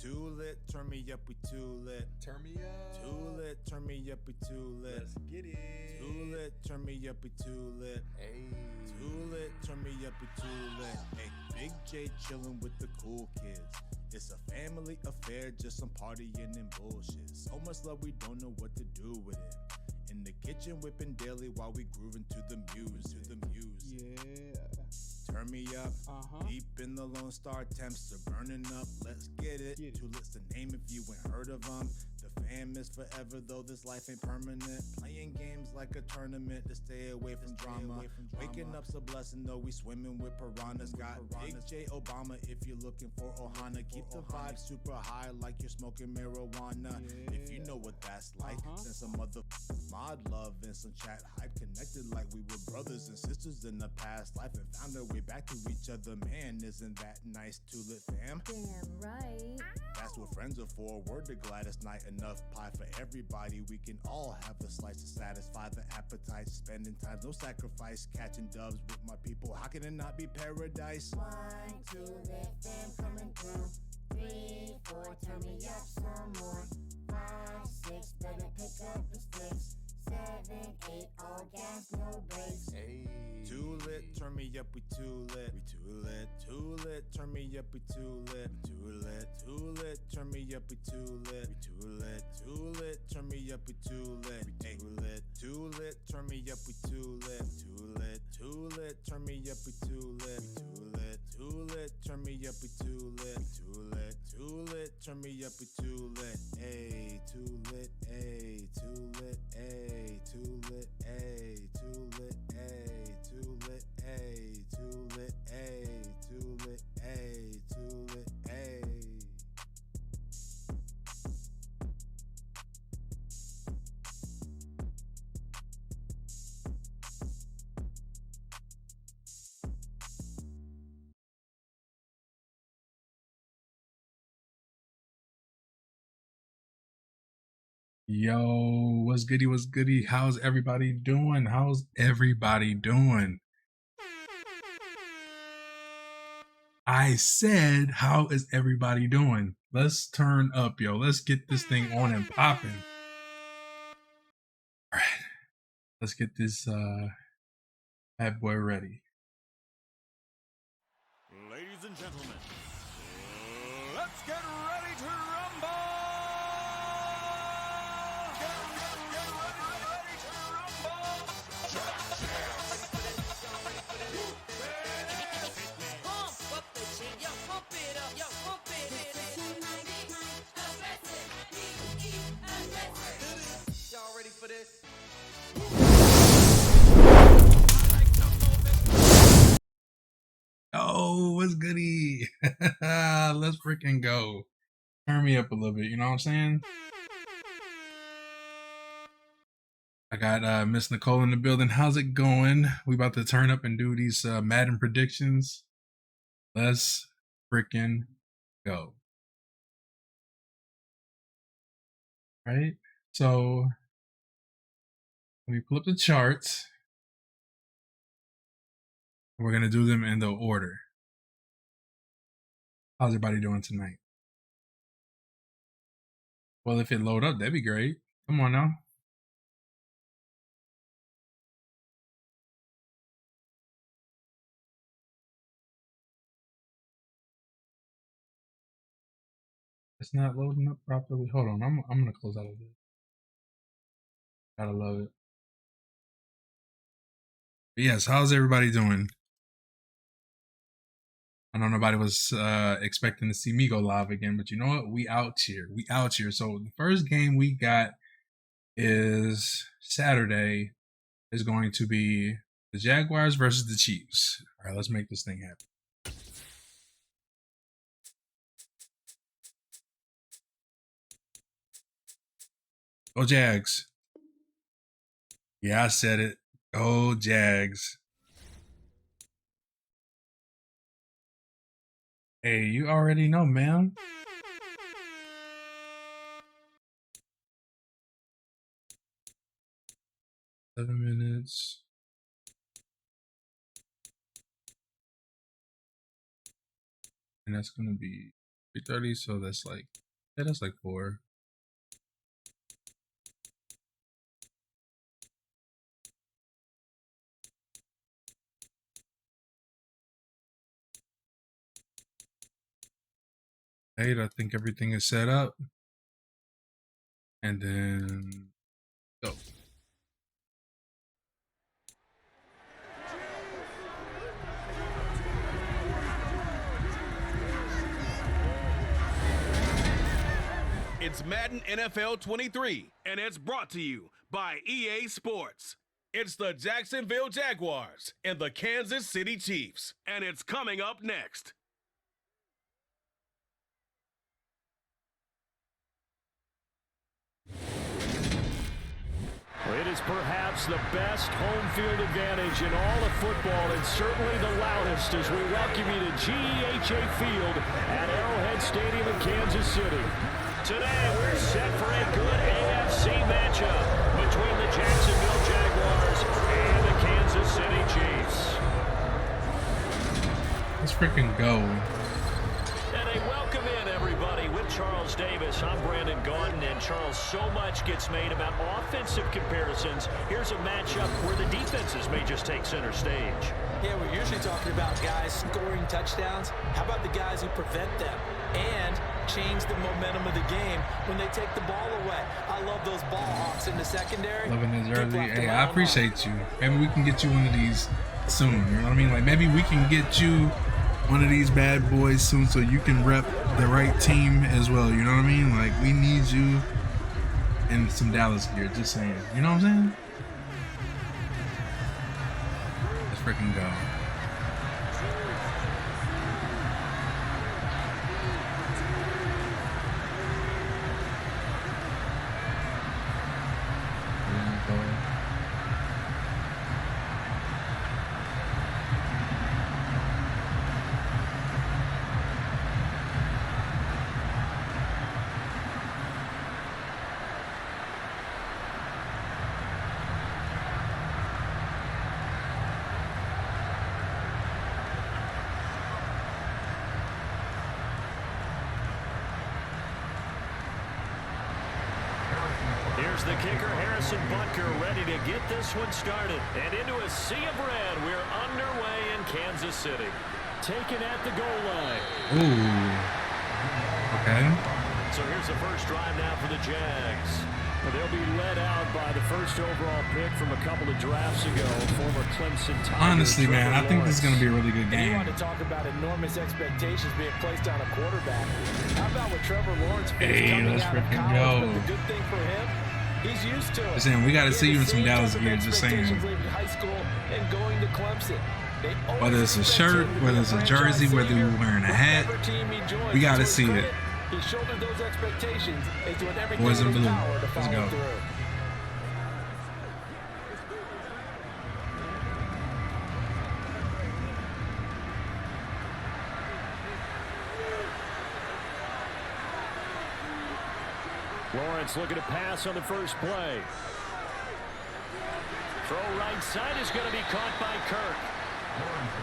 Too lit, turn me up, we too lit. Turn me up. Too lit, turn me up, we too lit. Let's get it. Too lit, turn me up, we too lit. Hey. Too lit, turn me up, we too lit. Hey, Big J chillin' with the cool kids. It's a family affair, just some partying and bullshit. So much love, we don't know what to do with it. In the kitchen, whipping daily while we grooving to the music. Yeah. Turn me up, deep in the Lone Star, temps are burning up. Let's get it. Too lit's the name if you ain't heard of them. The fam is forever, though this life ain't permanent. Playing games like a tournament to stay away from drama. Waking up's a blessing, though we swimming with piranhas. Got Big J Obama if you're looking for Ohana. Keep the vibe super high like you're smoking marijuana. If you know what that's like, send some other mod love and some chat hype. Connected like we were brothers and sisters in the past life and found our way back to each other. Man, isn't that nice, Too Lit fam? Damn right. That's what friends are for. Word to Gladys Knight, enough pie for everybody. We can all have a slice to satisfy the appetite. Spending time, no sacrifice. Catching dubs with my people. How can it not be paradise? 1, 2, lit fam coming through. 3, 4, turn me up some more. 5, 6, better pick up the sticks. 7, 8, all gas, no brakes. Hey. Too lit, turn me up, we too lit. We too lit, too lit, turn me up, we too lit. We too lit, too lit, turn me up, we too lit. We too lit, too lit, turn me up, we too lit. We too lit, too lit, turn me up, we too lit. Too lit, too lit, turn me up, we too lit. Too lit, too lit, turn me up, we too lit. Too lit, too lit, turn me up, we too lit. Ay, too lit, ay, too lit, ay, too lit, ay, too lit, ay, too lit, ay, too lit, ay, too lit, ay, too lit, ay. Yo, what's goody? What's goody? How's everybody doing? I said, how is everybody doing? Let's turn up, yo. Let's get this thing on and popping. All right, let's get this bad boy ready. Ladies and gentlemen, let's get ready to rumble! Get ready to rumble! Pump up the jig, yo, pump it up, yo, pump it. Y'all ready for this? Oh, what's goody? Let's freaking go. Turn me up a little bit, you know what I'm saying? I got Miss Nicole in the building. How's it going? We about to turn up and do these Madden predictions. Let's freaking go. Right? So let me pull up the charts. We're going to do them in the order. How's everybody doing tonight? Well, if it load up, that'd be great. Come on now. It's not loading up properly. Hold on, I'm gonna close out of this. Gotta love it. But yes, how's everybody doing? I know nobody was expecting to see me go live again, but you know what? We out here. So the first game we got is Saturday. Is going to be the Jaguars versus the Chiefs. All right, let's make this thing happen. Go Jags. Yeah, I said it. Go Jags. Hey, you already know, man. Seven minutes. And that's going to be 3:30, so that's like, yeah, that's like 4. Hey, I think everything is set up. And then go. It's Madden NFL 23, and it's brought to you by EA Sports. It's the Jacksonville Jaguars and the Kansas City Chiefs, and it's coming up next. It is perhaps the best home field advantage in all of football, and certainly the loudest as we welcome you to GEHA Field at Arrowhead Stadium in Kansas City. Today, we're set for a good AFC matchup between the Jacksonville Jaguars and the Kansas City Chiefs. Let's freaking go. And a welcome in, everybody, with Charles Davis. I'm Brandon Gaudin, and Charles, so much gets made about offensive comparisons. Here's a matchup where the defenses may just take center stage. Yeah, we're usually talking about guys scoring touchdowns. How about the guys who prevent them and change the momentum of the game when they take the ball away? I love those ball hawks in the secondary. Loving the jersey. Hey, I appreciate you. Maybe we can get you one of these soon. You know what I mean? Like, maybe we can get you one of these bad boys soon so you can rep the right team as well. You know what I mean? Like, we need you in some Dallas gear. Just saying. You know what I'm saying? Let's freaking go. Here's the kicker, Harrison Butker, ready to get this one started. And into a sea of red, we're underway in Kansas City. Taken at the goal line. Ooh. Okay. So here's the first drive now for the Jags. Well, they'll be led out by the first overall pick from a couple of drafts ago, former Clemson Tiger. Honestly, man, I think this is going to be a really good And you game. want to talk about enormous expectations being placed on a quarterback. How about what Trevor Lawrence Hey, coming let's out of freaking college? go. But the good thing for him, he's used to it. Just saying, we got to see you in some He had the Dallas same gear. type of Just saying. expectations leaving high school and going to Clemson. They always Whether it's a expect shirt, him to be whether it's a franchise jersey, whether savior, you're wearing a hat, whatever team he joins. we got to To his see it. credit, he shouldered those expectations. He's doing everything Boys in in his blue. power to Let's follow go. through. Lawrence looking to pass on the first play. Throw right side is going to be caught by Kirk.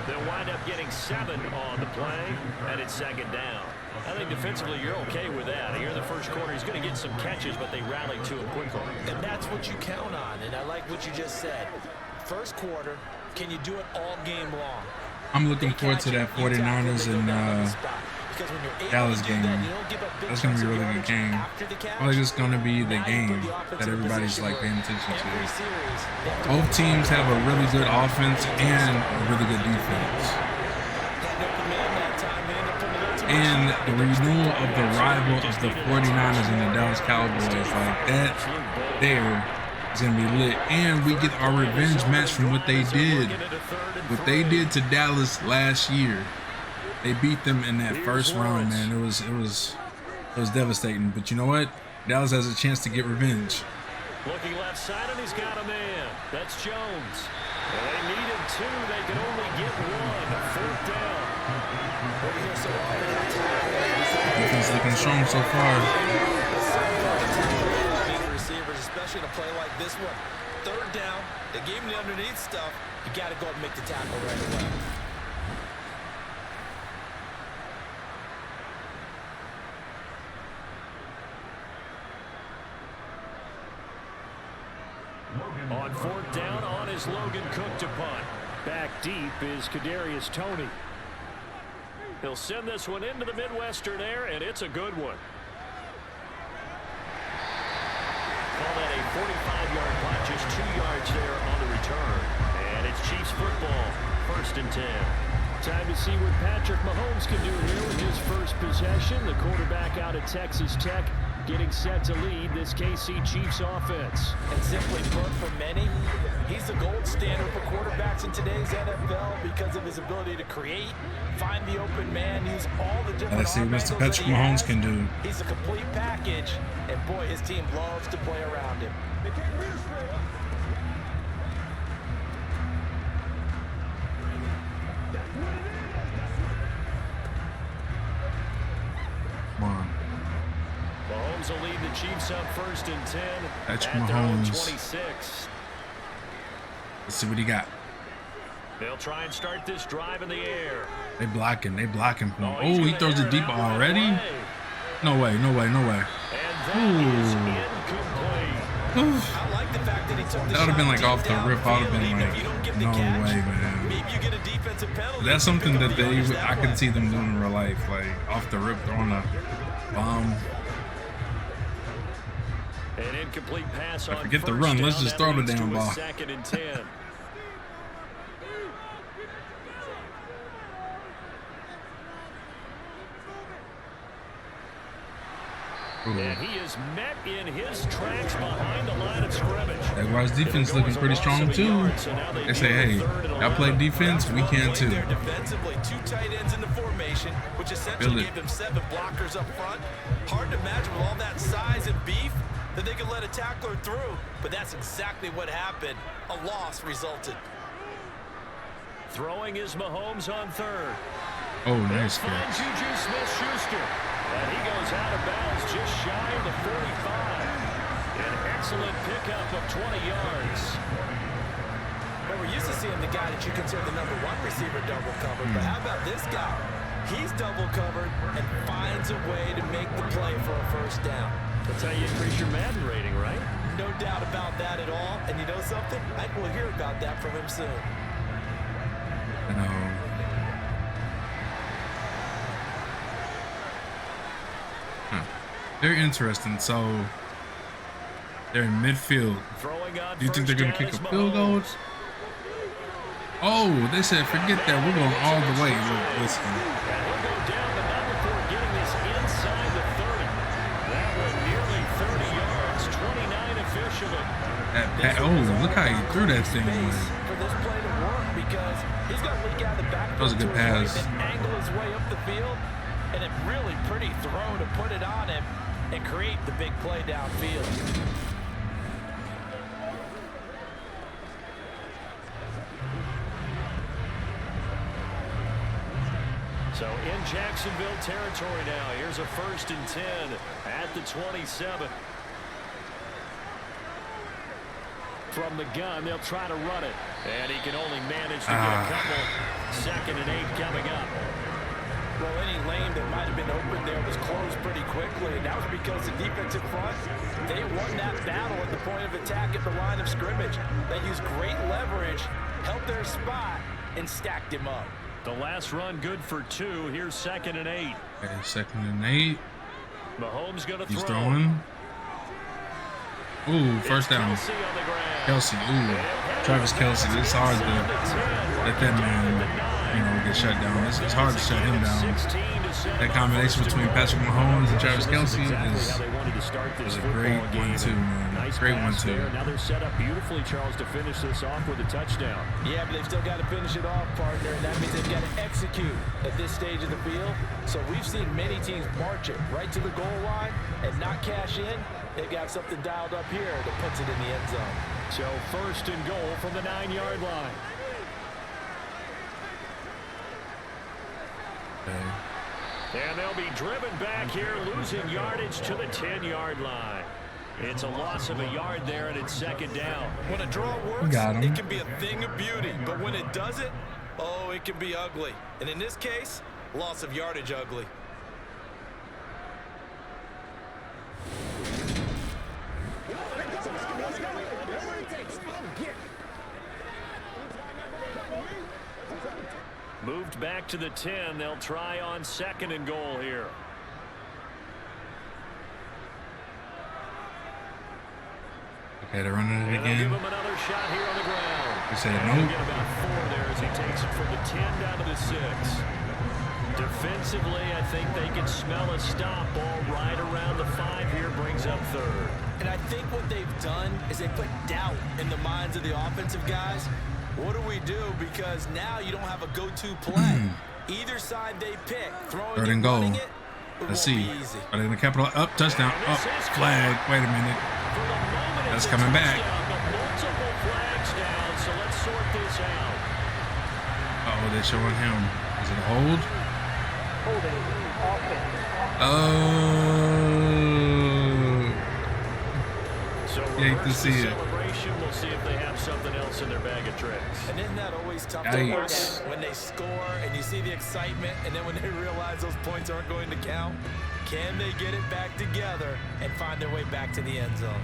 They'll wind up getting 7 on the play, and it's second down. I think defensively you're okay with that. Here in the first quarter, he's going to get some catches, but they rally to him quickly. And that's what you count on, and I like what you just said. First quarter, can you do it all game long? I'm looking forward to that 49ers and Dallas game. That's going to be a really good game. I feel like it's going to be the game that everybody's like paying attention to. Both teams have a really good offense and a really good defense. And the renewal of the rival of the 49ers and the Dallas Cowboys, like that there is going to be lit. And we get our revenge match from what they did. What they did to Dallas last year. They beat them in that first round, man. It was devastating. But you know what? Dallas has a chance to get revenge. Looking left side, and he's got a man. That's Jones. Well, they needed 2. They could only get 1. Fourth down. Defense looking strong so far. Receivers, especially in a play like this one. Third down, they gave him the underneath stuff. You got to go and make the tackle right away. 4th down on his Logan Cook to punt. Back deep is Kadarius Toney. He'll send this one into the Midwestern air, and it's a good one. Call that a 45-yard punt, just 2 yards there on the return. And it's Chiefs football, 1st and 10. Time to see what Patrick Mahomes can do here with his first possession. The quarterback out of Texas Tech getting set to lead this KC Chiefs offense. And simply put, for many, he's the gold standard for quarterbacks in today's NFL because of his ability to create, find the open man, use all the different Let's see what Mr. Patrick Mahomes can do. He's a complete package, and boy, his team loves to play around him. Come on. Mahomes will lead the Chiefs up 1st and 10. Patrick at their own Mahomes. 26. Let's see what he got. They'll try and start this drive in the air. They blocking for him. Oh, Oh, he throws it deep already? No way. And that is incomplete. I like the fact that he took the That would have been like off the rip. I would have been even if you don't like, get the no catch, way, man. maybe you get a defensive penalty. That's something that I can can see them doing in real life, like off the rip, throwing a bomb. An incomplete pass on forget the 1st run. Let's down. just That throw the leads damn to a ball. 2nd and 10. And he is met in his tracks behind the line of scrimmage. Jaguars defense looking pretty strong too. They say, hey, y'all play defense, we can too. Defensively, 2 tight ends in the formation, which essentially gave them 7 blockers up front. Hard to imagine with all that size and beef that they could let a tackler through, but that's exactly what happened. A loss resulted. Throwing is Mahomes on 3rd. Oh, nice Find catch. Juju Smith-Schuster. And he goes out of bounds just shy of the 45. An excellent pickup of 20 yards. Well, we're used to seeing the guy that you consider the #1 receiver double covered, but how about this guy? He's double covered and finds a way to make the play for a 1st down. That's how you increase your Madden rating, right? No doubt about that at all. And you know something? I think we'll hear about that from him soon. I know. Very interesting. So they're in midfield. Do you think they're going to kick a field goal? Oh, they said, forget that. We're going all the way. Listen. He'll go down, but not before getting this inside the 30. That was nearly 30 yards, 29 officially. Look how he threw that thing away. For this play to work because he's going to leak out the back. That was a good pass. And angle his way up the field, and a really pretty throw to put it on him and create the big play downfield. So in Jacksonville territory now. Here's a 1st and 10 at the 27. From the gun, they'll try to run it. And he can only manage to get a couple. 2nd and 8 coming up. Well, any lane that might have been open there was closed pretty quickly. And that was because the defensive front, they won that battle at the point of attack at the line of scrimmage. They used great leverage, held their spot, and stacked him up. The last run good for 2. Here's 2nd and 8. Okay, 2nd and 8. Mahomes going to throw. He's throwing. Ooh, 1st down. Kelce on the ground. Kelce, ooh. Travis Kelce. It's hard to let that man, get shut down. It's hard to shut him down. That combination between Patrick Mahomes and Travis Kelce is a great 1-2, man. Great 1-2. Now they're set up beautifully, Charles, to finish this off with a touchdown. Yeah, but they've still got to finish it off, partner, and that means they've got to execute at this stage of the field. So we've seen many teams march it right to the goal line and not cash in. They've got something dialed up here that puts it in the end zone. So 1st and goal from the 9-yard line. Okay. And they'll be driven back here, losing yardage to the 10-yard line. It's a loss of a yard there, and it's 2nd down. When a draw works, Got him. it can be a thing of beauty. But when it doesn't, oh, it can be ugly. And in this case, loss of yardage ugly. Let's go. Whatever it takes. Get moved back to the 10. They'll try on 2nd and goal here. Okay, they're running it And again. give him another shot here on the ground. They said And no. he'll get about 4 there as he takes it from the 10 down to the 6. Defensively, I think they can smell a stop. Ball right around the 5 here, brings up 3rd. And I think what they've done is they put doubt in the minds of the offensive guys. What do we do? Because now you don't have a go-to play. Either side they pick, throwing 3rd it, and goal. running it, Let's won't see. be easy. Are they going to capital up? Touchdown. Up. Flag. Wait a minute. For the moment, That's it's a coming back. touchdown, but multiple flags down, so let's sort this out. Oh, they're showing him. Is it a hold? Oh. So You hate to reverse see the it. celebration. We'll see if they have something else in their bag of tricks. And isn't that always tough to Yikes. look at when they score and you see the excitement, and then when they realize those points aren't going to count? Can they get it back together and find their way back to the end zone?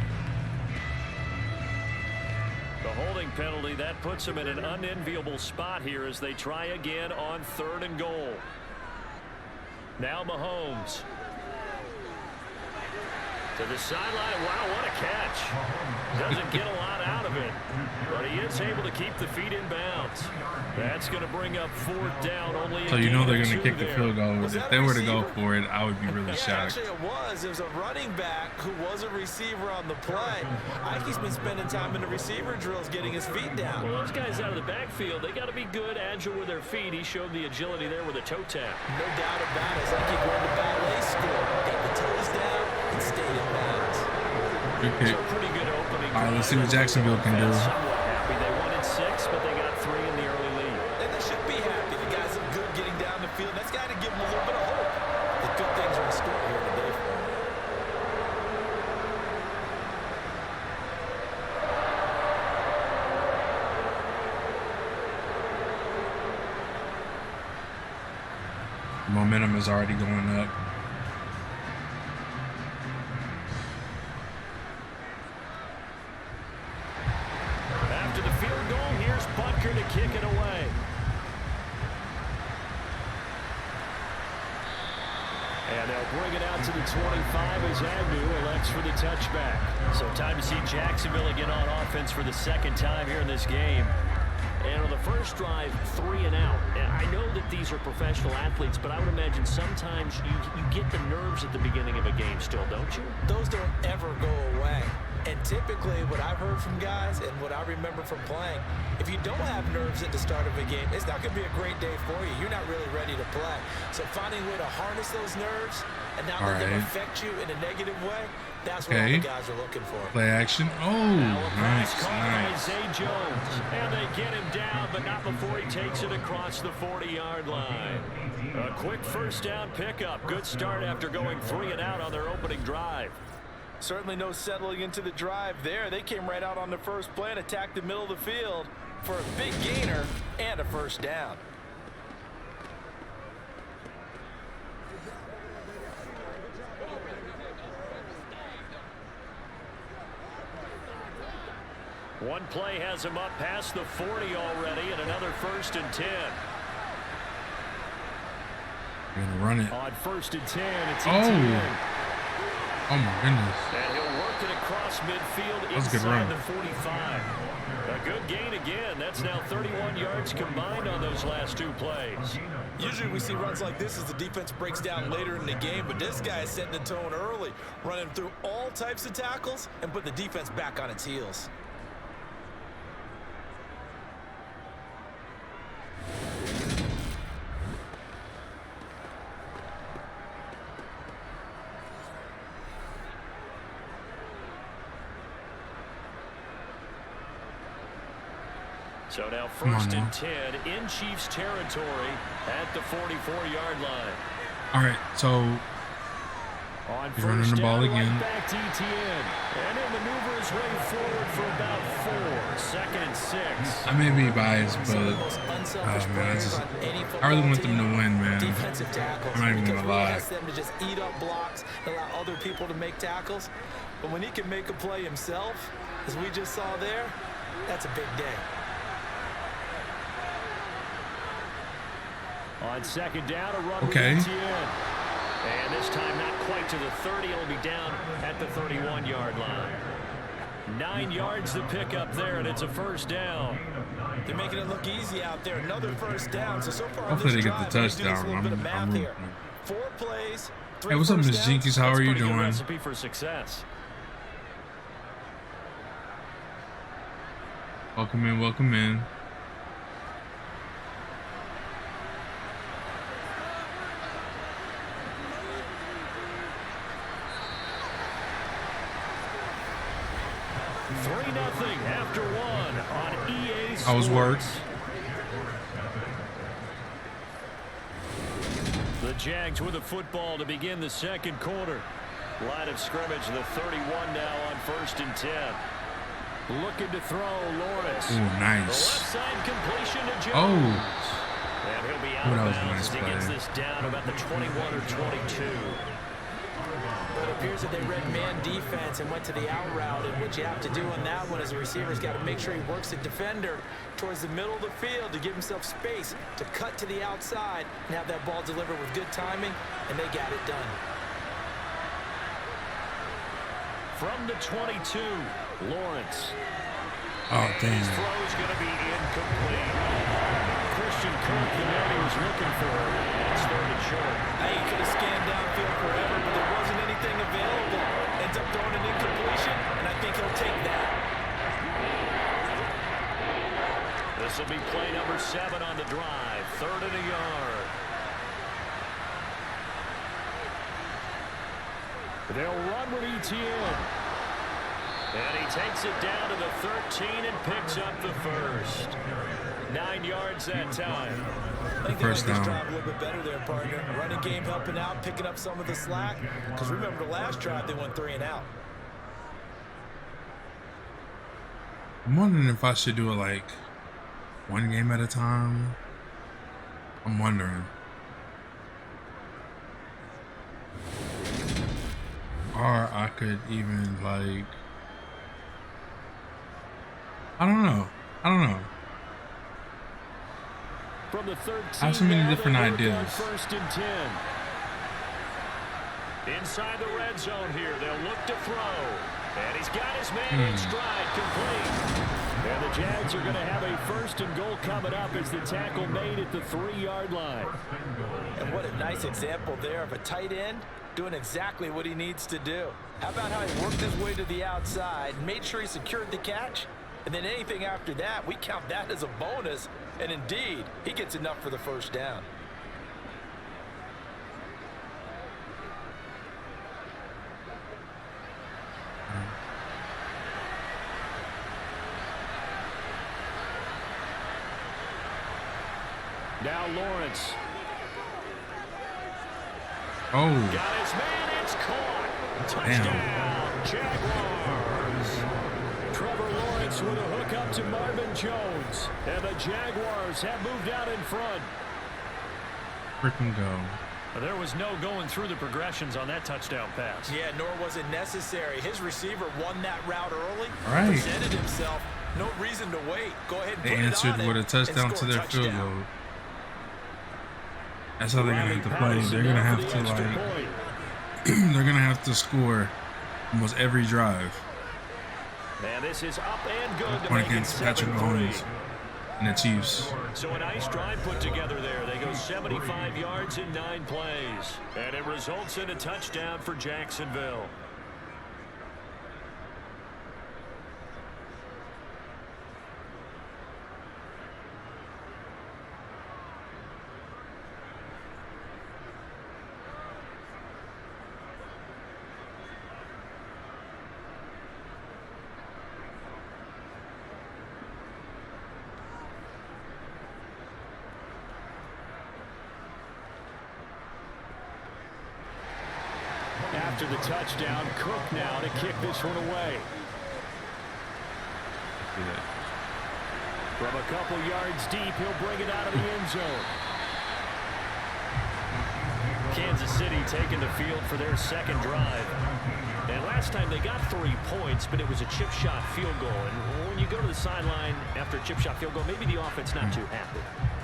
The holding penalty, that puts them in an unenviable spot here as they try again on 3rd and goal. Now Mahomes. To the sideline. Wow, what a catch. Doesn't get a lot out of it, but he is able to keep the feet in bounds. That's going to bring up 4th down. Only So you know they're going to kick the field goal. If they were to go for it, I would be really shocked. Actually, it was. It was a running back who was a receiver on the play. Ike's been spending time in the receiver drills getting his feet down. Well, those guys out of the backfield, they got to be good, agile with their feet. He showed the agility there with a toe tap. No doubt about it. It's like he going to ballet school. Got the toes down and stayed in bounds. Good pick. Pretty good opening. All right, let's see what Jacksonville can do. Somewhat happy. They won in 6, but they got 3 in the early lead. And they should be happy. The guys look good getting down the field. That's got to give them a little bit of hope. The good things are in store here today for them. Momentum is already going up. After the field goal, here's Butker to kick it away. And they'll bring it out to the 25 as Agnew elects for the touchback. So time to see Jacksonville again on offense for the 2nd time here in this game. And on the first drive, 3 and out. And I know that these are professional athletes, but I would imagine sometimes you get the nerves at the beginning of a game still, don't you? Those don't ever go away. And typically what I've heard from guys and what I remember from playing, if you don't have nerves at the start of a game, it's not going to be a great day for you. You're not really ready to play. So finding a way to harness those nerves and not let them affect you in a negative way, that's what all the guys are looking for. Play action. Oh, nice, nice. Zay Jones, and they get him down, but not before he takes it across the 40-yard line. A quick 1st down pickup. Good start after going 3 and out on their opening drive. Certainly no settling into the drive there. They came right out on the first play and attacked the middle of the field for a big gainer and a 1st down. One play has him up past the 40 already, and another 1st and 10. You're going to run it. On 1st and 10, it's Oh, my goodness. And he'll work it across midfield That was a good run. inside the 45. A good gain again. That's now 31 yards combined on those last 2 plays. Usually we see runs like this as the defense breaks down later in the game, but this guy is setting the tone early, running through all types of tackles and put the defense back on its heels. So now 1st and 10 in Chiefs territory at the 44-yard line. All right, so he's running the ball again. Right back to ETN. And he'll maneuver his way forward for about 4. 2nd and 6. I may be biased, but man, I really want them to win, man. Defensive tackles. I'm not even gonna lie. He asks them to just eat up blocks, allow other people to make tackles. But when he can make a play himself, as we just saw there, that's a big day. On second down, a run Okay. with Etienne. And this time not quite to the 30. It'll be down at the 31-yard line. 9 yards to pick up there, and it's a first down. They're making it look easy out there. Another first down. So far Hopefully this they get the drive, let's do this touchdown. little bit of I'm math rooting here. for 4 plays, 3 Hey, what's up, first Miss downs. Jinkies? How are you Pretty good doing? recipe for success. Welcome in, welcome in. Three 0 after one on EA Sports. How's work? The Jags with the football to begin the second quarter. Line of scrimmage, the 31 now on 1st and 10. Looking to throw, Lawrence. Ooh, The nice. left side completion to Jones. Oh, And he'll be out Ooh, of that was a bounds nice as he gets play. this down about the 21 or 22. It appears that they read man defense and went to the out route, and what you have to do on that one is the receiver's got to make sure he works the defender towards the middle of the field to give himself space to cut to the outside and have that ball delivered with good timing, and they got it done. From the 22, Lawrence. oh, His damn. throw is going to be incomplete. Christian Kirk, the man he was looking for. It's 3rd and short. Hey, he could have scanned downfield forever, but there wasn't anything available. Ends up throwing an incompletion, and I think he'll take that. This will be play number 7 on the drive. 3rd and a yard. They'll run with Etienne. And he takes it down to the 13 and picks up the first. 9 yards that time. I think they First like this down. drive a little bit better there, partner. Running game helping out, picking up some of the slack. Because remember the last drive, they went 3 and out. I'm wondering if I should do it like one game at a time. I'm wondering. Or I could even like, I don't know. From the 13, I have so many now different they work on ideas. 1st and 10. Inside the red zone here, they'll look to throw. And he's got his man in stride, complete. And the Jags are going to have a 1st and goal coming up as the tackle made at the 3-yard line. And what a nice example there of a tight end doing exactly what he needs to do. How about how he worked his way to the outside, made sure he secured the catch, and then anything after that, we count that as a bonus. And indeed, he gets enough for the first down. Now Lawrence. Oh, Got his man, it's caught. Touchdown, Jaguars. Trevor Lawrence with a hook up to Marvin Jones. And the Jaguars have moved out in front. freaking go. There was no going through the progressions on that touchdown pass. Yeah, nor was it necessary. His receiver won that route early, Right. presented himself. No reason to wait. Go ahead and They put it answered on with it a touchdown and to score a their field touchdown. goal. That's how they're gonna have to play. They're gonna have to like, they're gonna have to score almost every drive. And this is up and good to Point make it against Patrick 7-3. Mahomes and the Chiefs. So a nice drive put together there. They go 75 yards in 9 plays. And it results in a touchdown for Jacksonville. After the touchdown, Cook now to kick this one away. From a couple yards deep, he'll bring it out of the end zone. Kansas City taking the field for their second drive. And last time they got 3 points, but it was a chip shot field goal. And when you go to the sideline after a chip shot field goal, maybe the offense not too happy.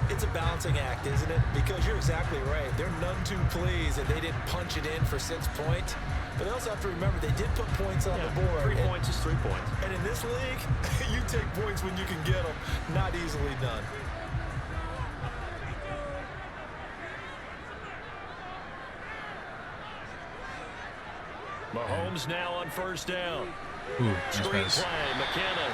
It's a balancing act, isn't it? Because you're exactly right. They're none too pleased that they didn't punch it in for 6 points. But they also have to remember they did put points on the board. 3 points is 3 points. And in this league, you take points when you can get them. Not easily done. Mahomes now on first down. Ooh, Screen play, McKinnon.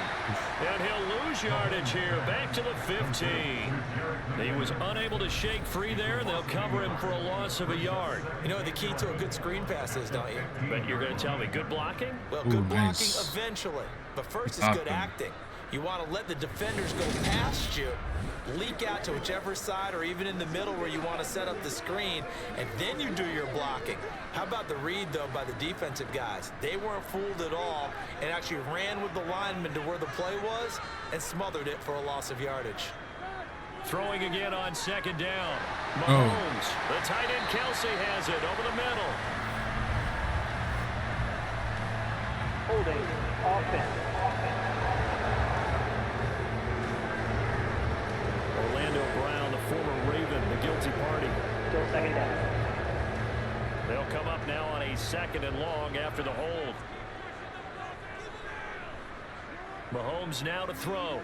And he'll lose yardage here, back to the 15. He was unable to shake free there, and they'll cover him for a loss of a yard. You know what the key to a good screen pass is, don't you? But you're going to tell me good blocking? Well, good blocking eventually. But first is good acting. You want to let the defenders go past you, leak out to whichever side or even in the middle where you want to set up the screen, and then you do your blocking. How about the read, though, by the defensive guys? They weren't fooled at all and actually ran with the lineman to where the play was and smothered it for a loss of yardage. Throwing again on second down. Mahomes. The tight end Kelsey has it over the middle. Holding offense. Orlando Brown, the former Raven, the guilty party. Still second down. They'll come up now on a 2nd and long after the hold. Mahomes now to throw.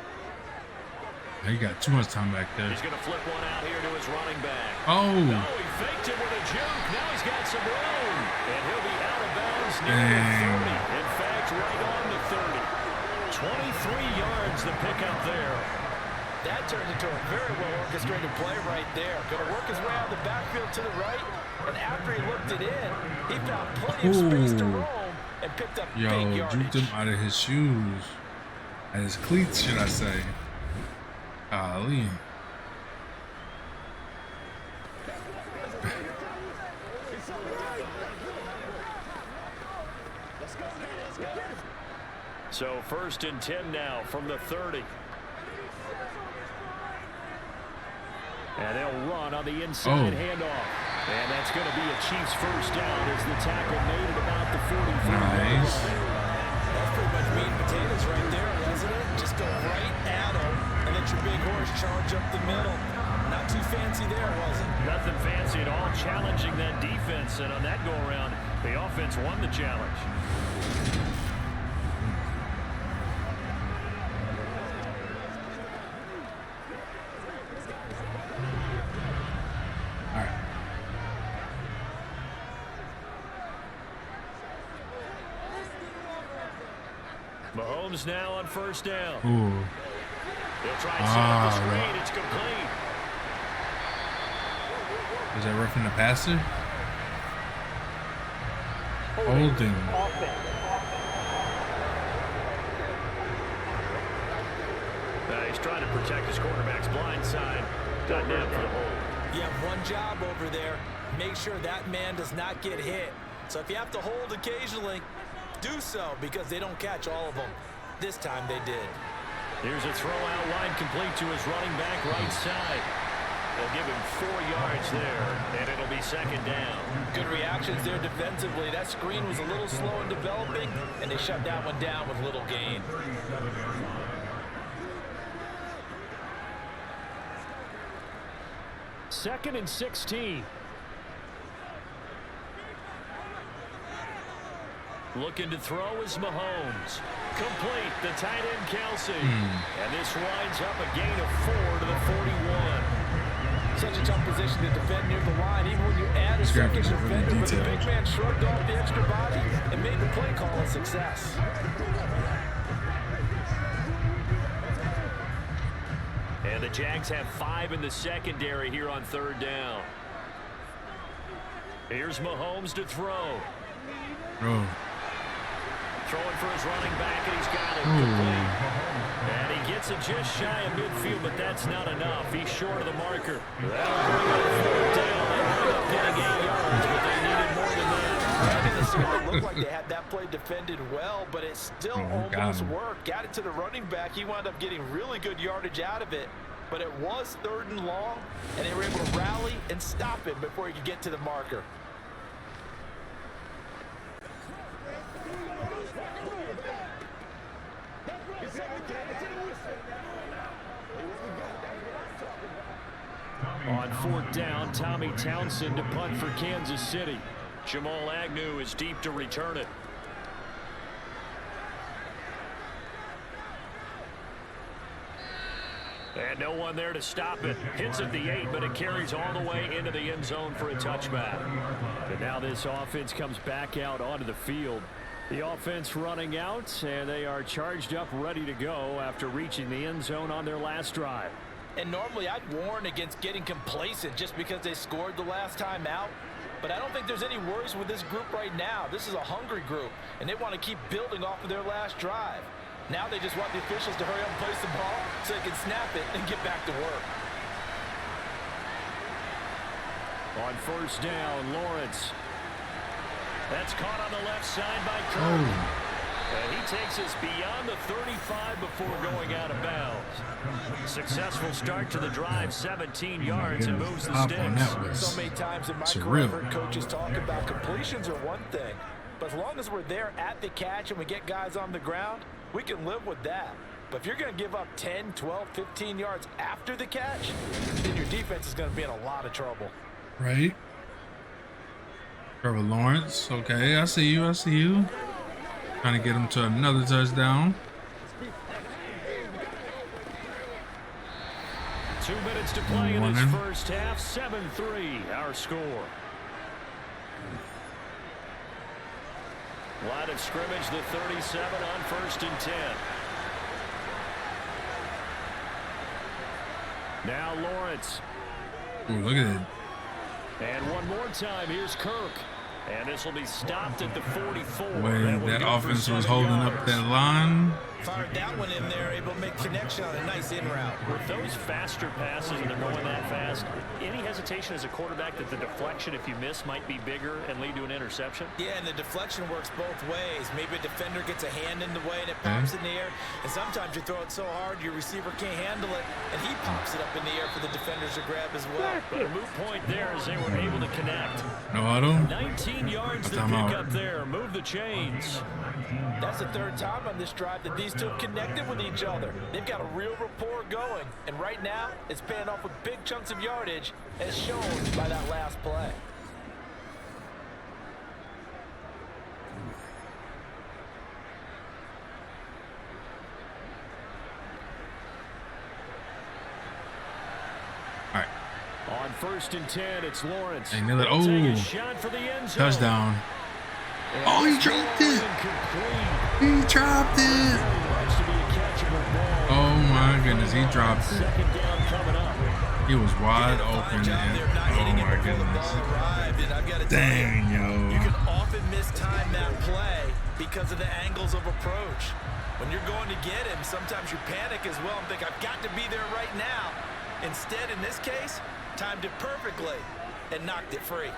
He got too much time back there. He's going to flip one out here to his running back. Oh. No, he faked it with a juke. Now he's got some room. And he'll be out of bounds near the 30. In fact, right on the 30. 23 yards the pickup there. That turned into a very well-orchestrated play right there. Going to work his way out of the backfield to the right. And after he looked it in, he found plenty of space to roam and picked up big yardage. Juked him out of his shoes. At his cleats, should I say. Golly. So 1st and 10 now from the 30. And they'll run on the inside handoff. And that's going to be a Chiefs first down as the tackle made at about the 45. Nice. That's pretty much meat and potatoes right there, isn't it? Just go right at them and let your big horse charge up the middle. Not too fancy there, was it? Nothing fancy at all, challenging that defense. And on that go-around, the offense won the challenge. Mahomes now on first down. Ooh. He'll try and set up the screen. It's complete. Is that roughing the passer? Holding. He's trying to protect his quarterback's blind side. Got down for the hold. You have one job over there. Make sure that man does not get hit. So if you have to hold occasionally, do so, because they don't catch all of them. This time they did. Here's a throw out line complete to his running back right side. They'll give him 4 yards there, and it'll be 2nd down. Good reactions there defensively. That screen was a little slow in developing, and they shut that one down with little gain. Second and 16. Looking to throw is Mahomes. Complete, the tight end Kelsey. And this winds up a gain of 4 to the 41. Such a tough position to defend near the line, even when you add a second defender. But the big man shrugged off the extra body and made the play call a success. And the Jags have 5 in the secondary here on 3rd down. Here's Mahomes to throw. Throwing for his running back, and he's got it complete. And he gets it just shy of midfield, but that's not enough. He's short of the marker. That'll bring up 4th down. They ended up getting 8 yards, but they needed more than that. It looked like they had that play defended well, but it still almost worked. Got it to the running back. He wound up getting really good yardage out of it, but it was 3rd and long, and they were able to rally and stop it before he could get to the marker. On 4th down, Tommy Townsend to punt for Kansas City. Jamal Agnew is deep to return it. And no one there to stop it. Hits at the 8, but it carries all the way into the end zone for a touchback. And now this offense comes back out onto the field. The offense running out, and they are charged up, ready to go after reaching the end zone on their last drive. And normally I'd warn against getting complacent just because they scored the last time out. But I don't think there's any worries with this group right now. This is a hungry group, and they want to keep building off of their last drive. Now they just want the officials to hurry up and place the ball so they can snap it and get back to work. On 1st down, Lawrence. That's caught on the left side by Kirk. And he takes us beyond the 35 before going out of bounds. Successful start to the drive, 17 yards, and moves the sticks. So many times in my career, I've heard coaches talk about completions are one thing. But as long as we're there at the catch and we get guys on the ground, we can live with that. But if you're going to give up 10, 12, 15 yards after the catch, then your defense is going to be in a lot of trouble. Right. Trevor Lawrence. Okay, I see you. I see you. Trying to get him to another touchdown. 2 minutes to play in this first half. 7-3, our score. Line of scrimmage, the 37 on 1st and 10. Now Lawrence. Ooh, look at it. And one more time, here's Kirk. And this will be stopped at the 44. When that offense was holding up that line. Fired that one in there, able to make connection on a nice in route. With those faster passes and they're going that fast, any hesitation as a quarterback that the deflection, if you miss, might be bigger and lead to an interception? Yeah, and the deflection works both ways. Maybe a defender gets a hand in the way and it pops in the air. And sometimes you throw it so hard your receiver can't handle it, and he pops it up in the air for the defenders to grab as well. But a moot point there as they were able to connect. No auto. 19 yards to pick up there. Move the chains. That's the 3rd time on this drive that these two have connected with each other. They've got a real rapport going. And right now, it's paying off with big chunks of yardage, as shown by that last play. All right. On 1st and 10, it's Lawrence. Oh, shot for the end zone. touchdown. Oh, he dropped it. He dropped it. Oh, my goodness. He dropped it. He was wide open. Oh, my goodness. Dang, yo. You can often mistime that play because of the angles of approach. When you're going to get him, sometimes you panic as well and think, I've got to be there right now. Instead, in this case, timed it perfectly and knocked it free.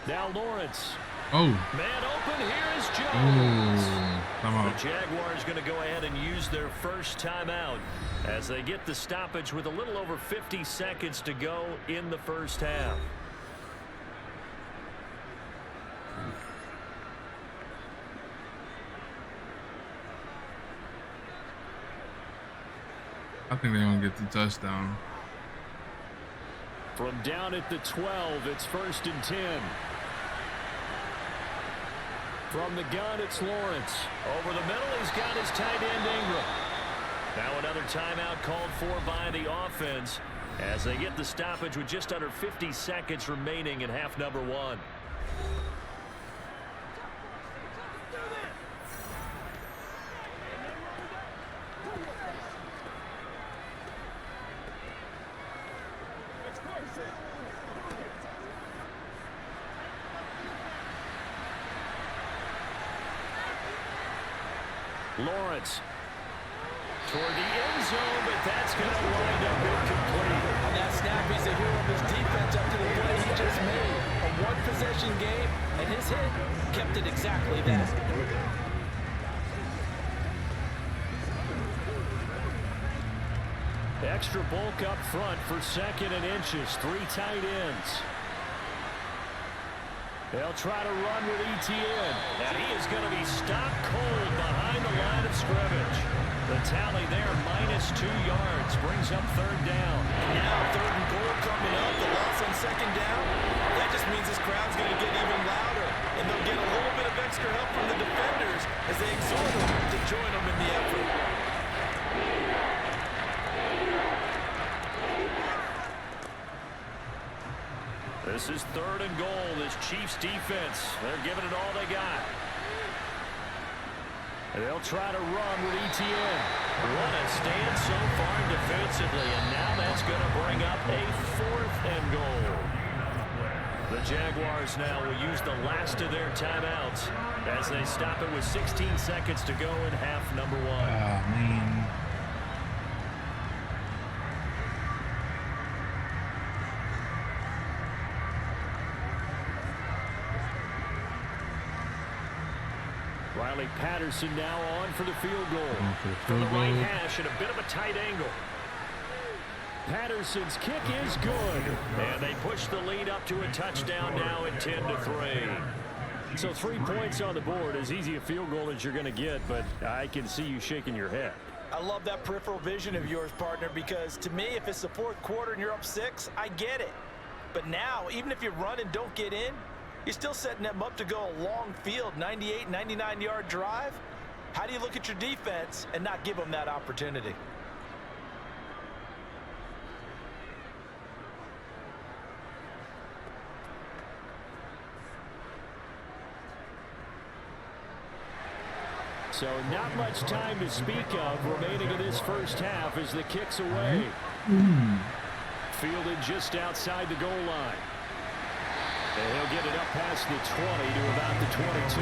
Now Lawrence. Oh. Man open, here is Jones. The Jaguars going to go ahead and use their first timeout as they get the stoppage with a little over 50 seconds to go in the first half. I think they're going to get the touchdown. From down at the 12, it's 1st and 10. From the gun, it's Lawrence. Over the middle, he's got his tight end Ingram. Now another timeout called for by the offense as they get the stoppage with just under 50 seconds remaining in half number 1. Lawrence toward the end zone, but that's going to wind up incomplete. On that snap, he's the hero of his defense up to the play he just made. A one-possession game, and his hit kept it exactly that. Extra bulk up front for 2nd and inches. 3 tight ends. They'll try to run with ETN, and he is going to be stopped cold behind the line of scrimmage. The tally there, -2 yards, brings up 3rd down. Now 3rd and goal coming up, the loss on 2nd down. That just means this crowd's going to get even louder, and they'll get a little bit of extra help from the defenders as they exhort them to join them in the effort. This is 3rd and goal, this Chiefs defense. They're giving it all they got. They'll try to run with ETN. What a stand so far defensively, and now that's going to bring up a 4th and goal. The Jaguars now will use the last of their timeouts as they stop it with 16 seconds to go in half number 1. Man. Riley Patterson now on for the field goal. From the right hash at a bit of a tight angle. Patterson's kick is good. And they push the lead up to a touchdown now at 10-3. So 3 points on the board, as easy a field goal as you're going to get, but I can see you shaking your head. I love that peripheral vision of yours, partner, because to me, if it's the 4th quarter and you're up 6, I get it. But now, even if you run and don't get in, you're still setting them up to go a long field, 98, 99-yard drive. How do you look at your defense and not give them that opportunity? So not much time to speak of remaining in this first half as the kick's away. Fielded just outside the goal line. And he'll get it up past the 20 to about the 22.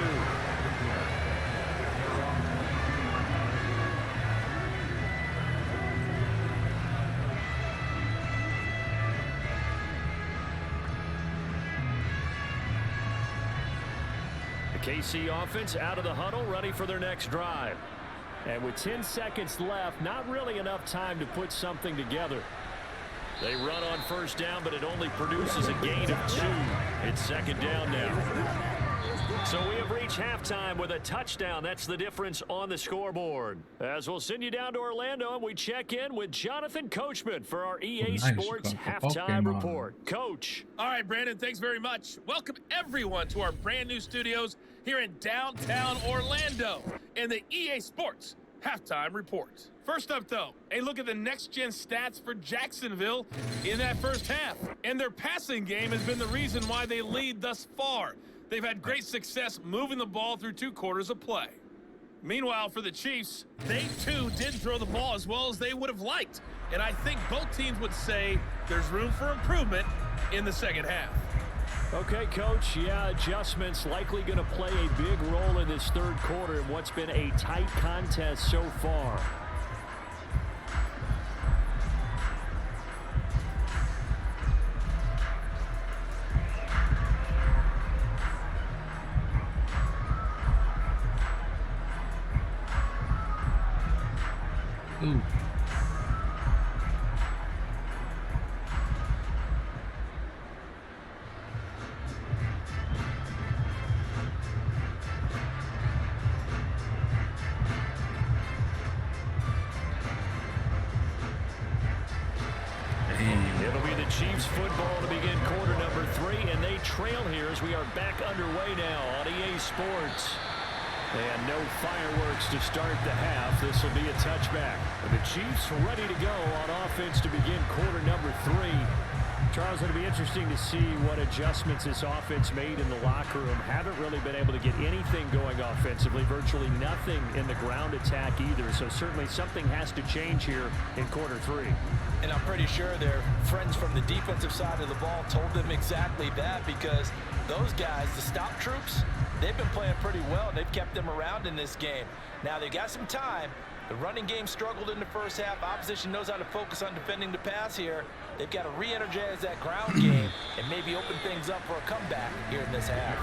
The KC offense out of the huddle, ready for their next drive. And with 10 seconds left, not really enough time to put something together. They run on first down, but it only produces a gain of 2. It's 2nd down now. So we have reached halftime with a touchdown. That's the difference on the scoreboard. As we'll send you down to Orlando, and we check in with Jonathan Coachman for our EA Sports Halftime Report. Coach. All right, Brandon, thanks very much. Welcome, everyone, to our brand new studios here in downtown Orlando in the EA Sports Halftime Report. First up, though, a look at the next-gen stats for Jacksonville in that first half. And their passing game has been the reason why they lead thus far. They've had great success moving the ball through 2 quarters of play. Meanwhile, for the Chiefs, they, too, didn't throw the ball as well as they would have liked. And I think both teams would say there's room for improvement in the second half. Okay, Coach, yeah, adjustments likely going to play a big role in this 3rd quarter in what's been a tight contest so far. Ooh. It'll be the Chiefs football to begin quarter number 3, and they trail here as we are back underway now on EA Sports. And no fireworks to start the half. This will be a touchback. The Chiefs ready to go on offense to begin quarter number 3. Charles, it'll be interesting to see what adjustments this offense made in the locker room. Haven't really been able to get anything going offensively. Virtually nothing in the ground attack either. So certainly something has to change here in quarter 3. And I'm pretty sure their friends from the defensive side of the ball told them exactly that, because those guys, the stop troops, they've been playing pretty well. They've kept them around in this game. Now they've got some time. The running game struggled in the first half. Opposition knows how to focus on defending the pass here. They've got to re-energize that ground game and maybe open things up for a comeback here in this half.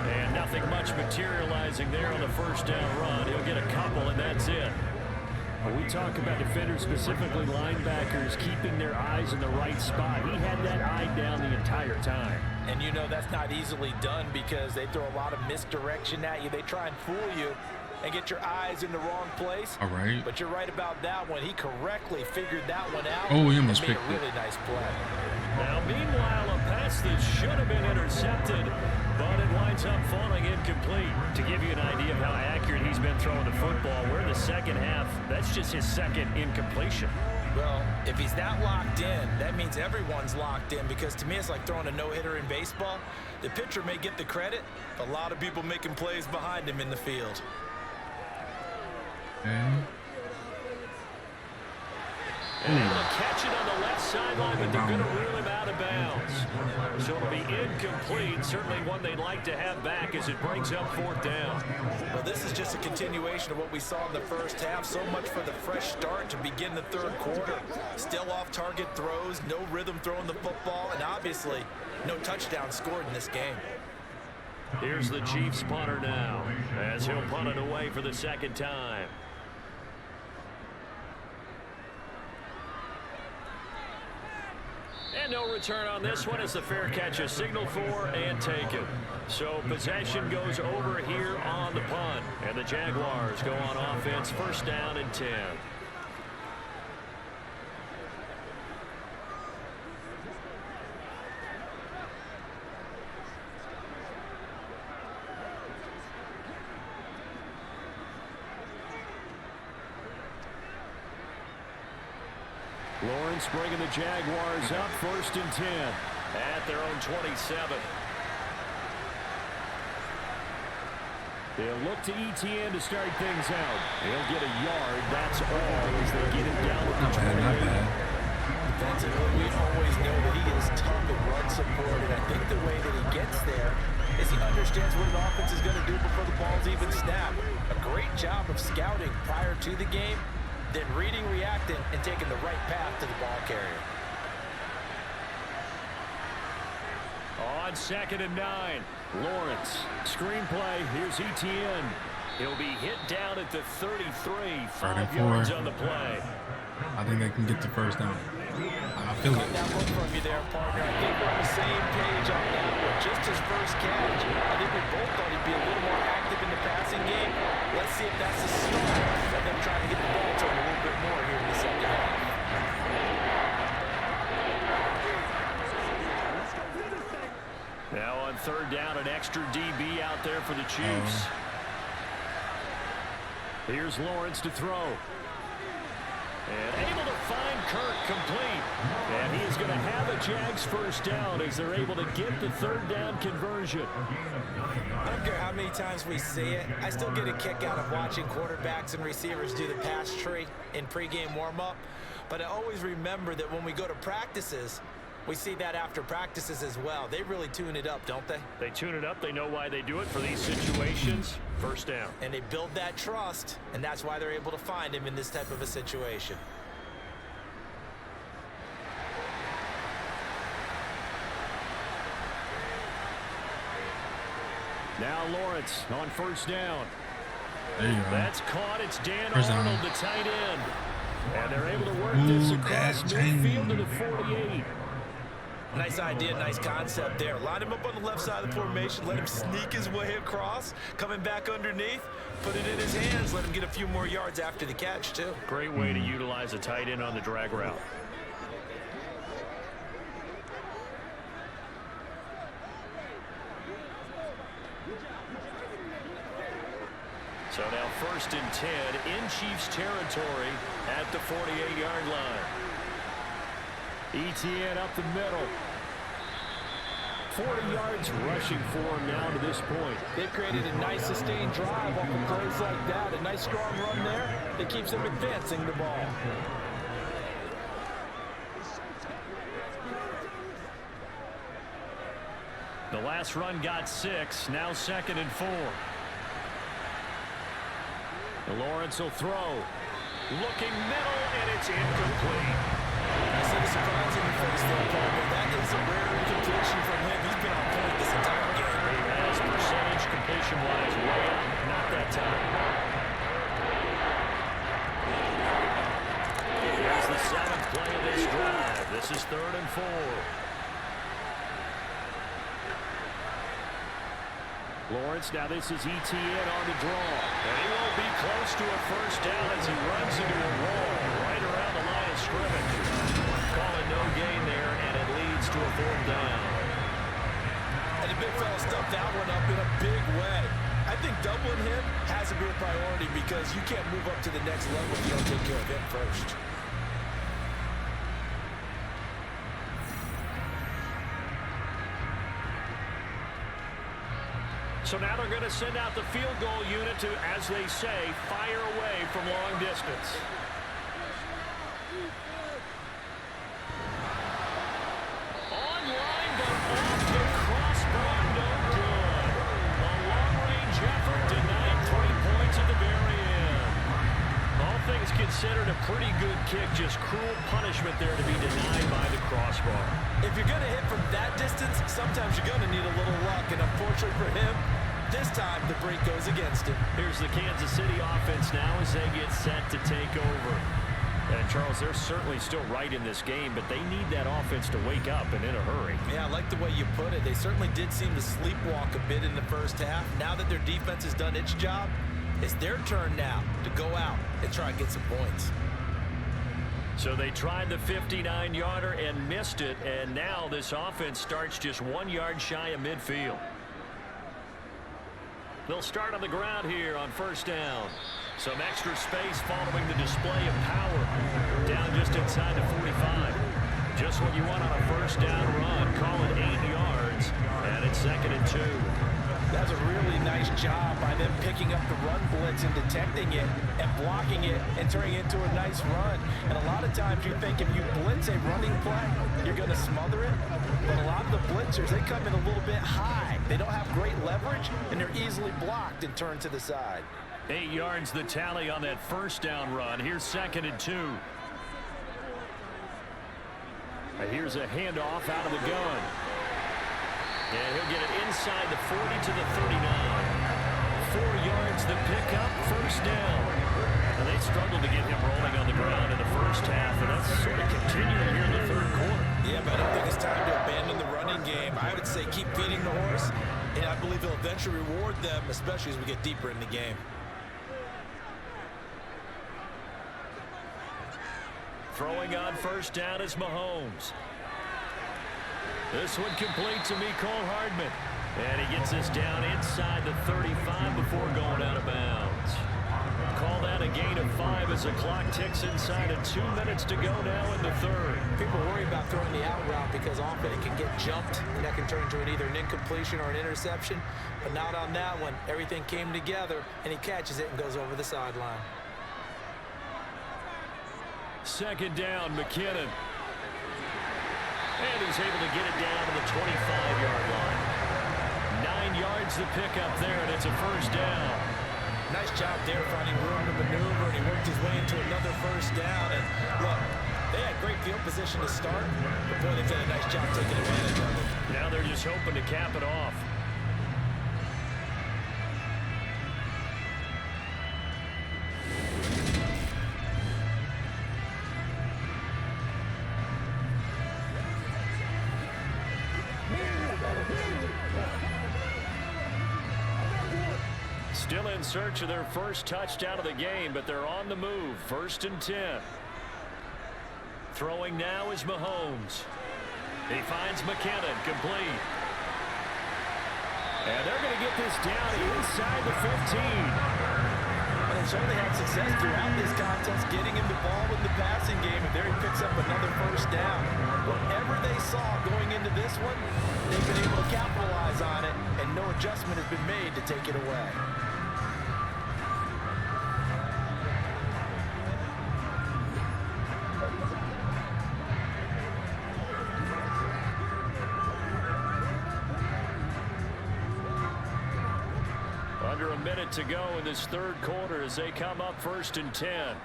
And nothing much materializing there on the first down run. He'll get a couple, and that's it. When we talk about defenders, specifically linebackers, keeping their eyes in the right spot, he had that eye down the entire time. And you know that's not easily done because they throw a lot of misdirection at you. They try and fool you. and get your eyes in the wrong place. All right. But you're right about that one. He correctly figured that one out. Oh, he almost made a picked it. really nice play. Now, meanwhile, a pass that should have been intercepted, but it winds up falling incomplete. To give you an idea of how accurate he's been throwing the football, we're in the second half. That's just his second incompletion. Well, if he's that locked in, that means everyone's locked in, because to me it's like throwing a no-hitter in baseball. The pitcher may get the credit, but a lot of people making plays behind him in the field. And able to catch it on the left sideline, but they're going to reel him out of bounds. So it'll be incomplete. Certainly one they'd like to have back as it brings up 4th down. Well, this is just a continuation of what we saw in the first half. So much for the fresh start to begin the third quarter. Still off-target throws, no rhythm throwing the football, and obviously no touchdown scored in this game. Here's the Chiefs punter now, as he'll punt it away for the second time. And no return on this one as the fair catch is signaled for and taken. So possession goes over here on the punt. And the Jaguars go on offense, 1st down and 10. Lawrence bringing the Jaguars up 1st and 10 at their own 27. They'll look to ETN to start things out. He'll get a yard. That's all as they get him down at the 28. Not bad. Defensively, we always know that he is tough at run support, and I think the way that he gets there is he understands what an offense is going to do before the ball's even snapped. A great job of scouting prior to the game, then reading, reacting, and taking the right path to the ball carrier. On 2nd and 9, Lawrence. Screenplay, here's ETN. He'll be hit down at the 33, 5 yards on the play. I think they can get the 1st down. I feel it. That one from you there, partner. I think we're on the same page on that one. Just his first catch. I think we both thought he'd be a little more active in the passing game. Let's see if that's the start of them trying to get the ball to him a little bit more here in the second half. Now on 3rd down, an extra DB out there for the Chiefs. Here's Lawrence to throw. And able to find Kirk complete. And he is going to have a Jags 1st down as they're able to get the 3rd down conversion. I don't care how many times we see it. I still get a kick out of watching quarterbacks and receivers do the pass tree in pregame warm-up. But I always remember that when we go to practices, we see that after practices as well. They really tune it up, don't they? They tune it up. They know why they do it for these situations. 1st down. And they build that trust, and that's why they're able to find him in this type of a situation. Now Lawrence on 1st down. There you go. That's caught. It's Dan First down. Arnold, the tight end. And they're able to work this across midfield to the 48. Nice idea, nice concept there. Line him up on the left side of the formation, let him sneak his way across, coming back underneath, put it in his hands, let him get a few more yards after the catch, too. Great way to utilize a tight end on the drag route. So now 1st and 10 in Chiefs territory at the 48-yard line. ETN up the middle. 40 yards rushing for him now to this point. They've created a nice sustained drive off of plays like that. A nice strong run there that keeps them advancing the ball. The last run got 6. Now 2nd and 4. Lawrence will throw. Looking middle, and it's incomplete. I see the surprise in the face there, partner. That is a rare incompletion from him. He's been on point this entire game. He has percentage completion-wise way up. Not that time. Here's the 7th play of this drive. This is 3rd and 4. Lawrence, now this is ETN on the draw. And he won't be close to a first down as he runs into a wall right around the line of scrimmage. Calling no gain there, and it leads to a 4th down. And the big fella stuffed that one up in a big way. I think doubling him has to be a priority because you can't move up to the next level if you don't take care of him first. So now they're going to send out the field goal unit to, as they say, fire away from long distance. Online, but off the crossbar, no good. A long-range effort denied 3 points at the very end. All things considered, a pretty good kick, just cruel punishment there to be denied by the crossbar. If you're going to hit from that distance, sometimes you're going to need a little luck, and unfortunately for him, this time the break goes against him. Here's the Kansas City offense now as they get set to take over. And Charles, they're certainly still right in this game, but they need that offense to wake up and in a hurry. Yeah, I like the way you put it. They certainly did seem to sleepwalk a bit in the first half. Now that their defense has done its job, it's their turn now to go out and try and get some points. So they tried the 59-yarder and missed it, and now this offense starts just 1 yard shy of midfield. They'll start on the ground here on first down. Some extra space following the display of power. Down just inside the 45. Just what you want on a first down run. Call it 8 yards, and it's 2nd and 2. That's a really nice job by them picking up the run blitz and detecting it and blocking it and turning it into a nice run. And a lot of times you think if you blitz a running play, you're going to smother it. But a lot of the blitzers, they come in a little bit high. They don't have great leverage, and they're easily blocked and turned to the side. 8 yards the tally on that first down run. Here's 2nd and 2. Here's a handoff out of the gun. And he'll get it inside the 40 to the 39. 4 yards the pickup, first down. And they struggled to get him rolling on the ground in the first half, and that's sort of continuing here in the 3rd quarter. Yeah, but I don't think it's time to abandon the running game. I would say keep feeding the horse, and I believe he'll eventually reward them, especially as we get deeper in the game. Throwing on first down is Mahomes. This one complete to Mecole Hardman. And he gets this down inside the 35 before going out of bounds. Call that a gain of 5 as the clock ticks inside of 2 minutes to go now in the 3rd. People worry about throwing the out route because often it can get jumped, and that can turn into either an incompletion or an interception. But not on that one. Everything came together, and he catches it and goes over the sideline. 2nd down, McKinnon. And he's able to get it down to the 25-yard line. 9 yards to pick up there, and it's a first down. Nice job there finding room to maneuver, and he worked his way into another first down. And look, they had great field position to start, but boy, they've done a nice job taking advantage of it. Now they're just hoping to cap it off. Still in search of their first touchdown of the game, but they're on the move. 1st and 10. Throwing now is Mahomes. He finds McKinnon, complete. And they're going to get this down inside the 15. And they certainly had success throughout this contest, getting him the ball in the passing game, and there he picks up another first down. Whatever they saw going into this one, they've been able to capitalize on it, and no adjustment has been made to take it away. Under a minute to go in this 3rd quarter as they come up 1st and 10.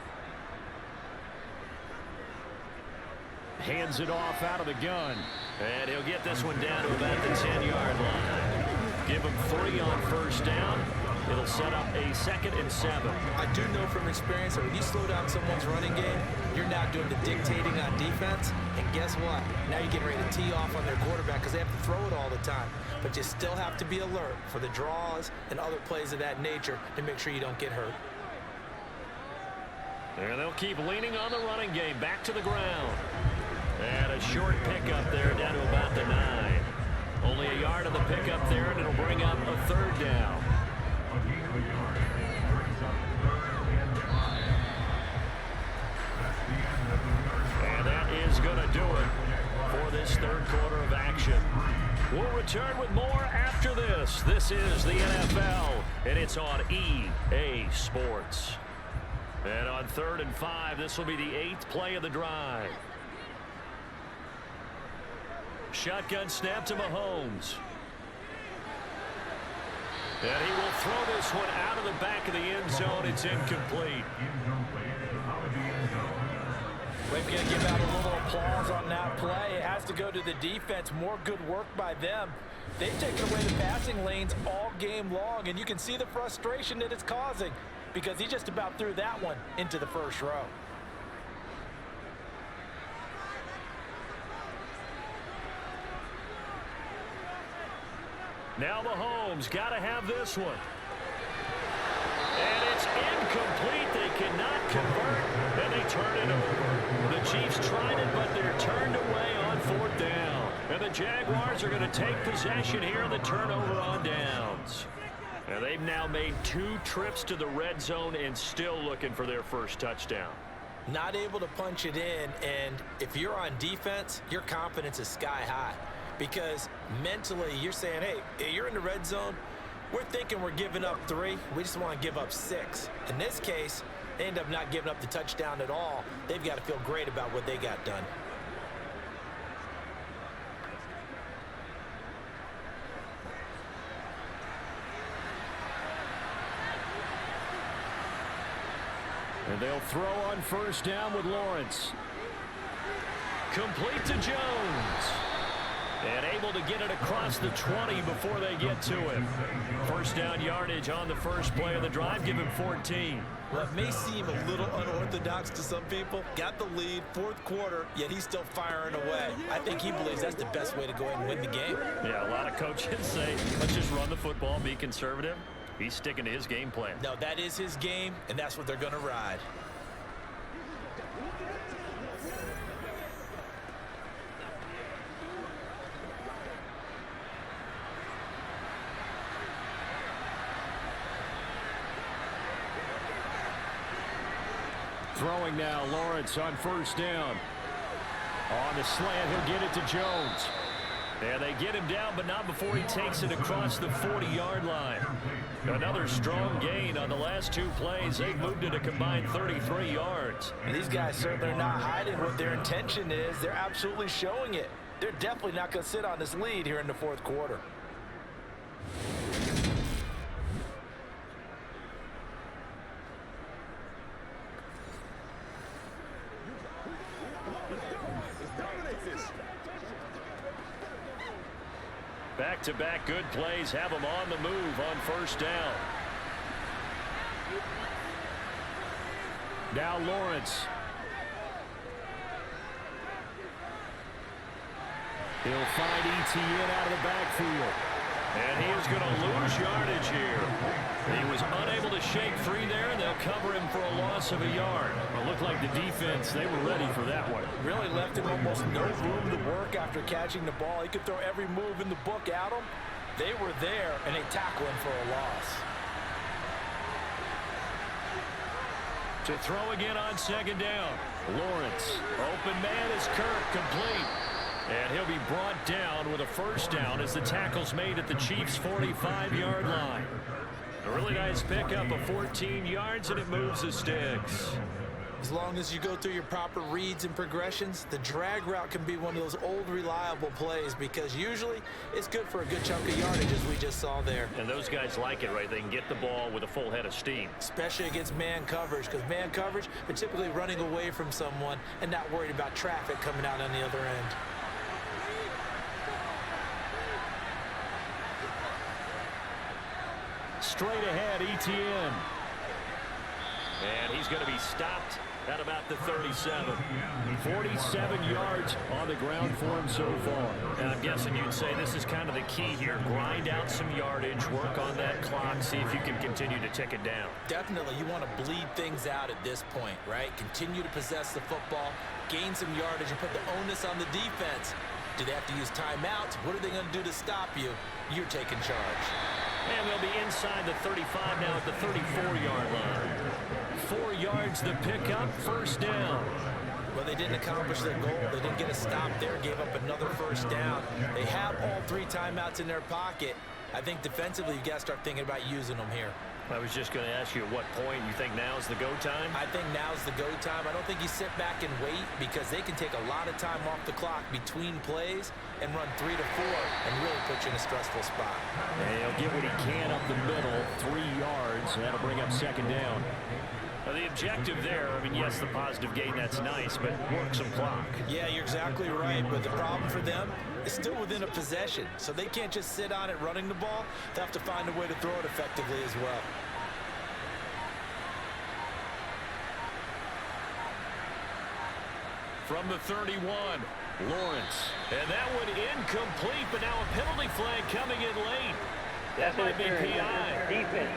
Hands it off out of the gun. And he'll get this one down to about the 10-yard line. Give him 3 on first down. It'll set up a 2nd and 7. I do know from experience that when you slow down someone's running game, you're now doing the dictating on defense. And guess what? Now you're getting ready to tee off on their quarterback because they have to throw it all the time. But you still have to be alert for the draws and other plays of that nature to make sure you don't get hurt. And they'll keep leaning on the running game. Back to the ground. And a short pickup there down to about the 9. Only a yard of the pickup there, and it'll bring up a 3rd down. And that is going to do it for this 3rd quarter of action. We'll return with more after this. This is the NFL, and it's on EA Sports. And on 3rd and 5, this will be the 8th play of the drive. Shotgun snap to Mahomes. And he will throw this one out of the back of the end zone. It's incomplete. We're going to give out a little applause on that play. It has to go to the defense. More good work by them. They've taken away the passing lanes all game long, and you can see the frustration that it's causing because he just about threw that one into the first row. Now Mahomes got to have this one. And it's incomplete. They cannot convert, and they turn it over. The Chiefs tried it, but they're turned away on 4th down. And the Jaguars are going to take possession here on the turnover on downs. And they've now made 2 trips to the red zone and still looking for their first touchdown. Not able to punch it in, and if you're on defense, your confidence is sky high. Because mentally, you're saying, hey, you're in the red zone. We're thinking we're giving up 3. We just want to give up 6. In this case, they end up not giving up the touchdown at all. They've got to feel great about what they got done. And they'll throw on 1st down with Lawrence. Complete to Jones. And able to get it across the 20 before they get to him. 1st down yardage on the first play of the drive. Give him 14. Well, it may seem a little unorthodox to some people. Got the lead, 4th quarter, yet he's still firing away. I think he believes that's the best way to go ahead and win the game. Yeah, a lot of coaches say, let's just run the football, be conservative. He's sticking to his game plan. No, that is his game, and that's what they're going to ride. Throwing now, Lawrence on 1st down. On the slant, he'll get it to Jones. And they get him down, but not before he takes it across the 40-yard line. Another strong gain on the last 2 plays. They've moved it a combined 33 yards. And these guys certainly are not hiding what their intention is. They're absolutely showing it. They're definitely not going to sit on this lead here in the 4th quarter. Back-to-back good plays have them on the move on 1st down. Now Lawrence. He'll find ETN out of the backfield. And he is going to lose yardage here. He was unable to shake free there, and they'll cover him for a loss of a yard. It looked like the defense, they were ready for that one. Really left him almost no room to work after catching the ball. He could throw every move in the book at him. They were there, and they tackle him for a loss. To throw again on 2nd down. Lawrence. Open man is Kirk, complete. And he'll be brought down with a 1st down as the tackle's made at the Chiefs' 45-yard line. A really nice pickup of 14 yards, and it moves the sticks. As long as you go through your proper reads and progressions, the drag route can be one of those old reliable plays because usually it's good for a good chunk of yardage, as we just saw there. And those guys like it, right? They can get the ball with a full head of steam. Especially against man coverage, because man coverage, they're typically running away from someone and not worried about traffic coming out on the other end. straight ahead, Etienne. And he's going to be stopped at about the 37. 47 yards on the ground for him so far. And I'm guessing you'd say this is kind of the key here. Grind out some yardage, work on that clock, see if you can continue to tick it down. Definitely, you want to bleed things out at this point, right? Continue to possess the football, gain some yardage, and put the onus on the defense. Do they have to use timeouts? What are they going to do to stop you? You're taking charge. And they'll be inside the 35 now at the 34-yard line. 4 yards the pickup, first down. Well, they didn't accomplish their goal. They didn't get a stop there, gave up another first down. They have all 3 timeouts in their pocket. I think defensively, you've got to start thinking about using them here. I was just going to ask you at what point you think now's the go time? I think now's the go time. I don't think you sit back and wait because they can take a lot of time off the clock between plays and run 3 to 4 and really put you in a stressful spot. And he'll get what he can up the middle, 3 yards, and that'll bring up second down. Well, the objective there, I mean, yes, the positive gain, that's nice, but work some clock. Yeah, you're exactly right, but the problem for them is still within a possession, so they can't just sit on it running the ball. They have to find a way to throw it effectively as well. From the 31, Lawrence. And that one incomplete, but now a penalty flag coming in late. That might be PI. Defense.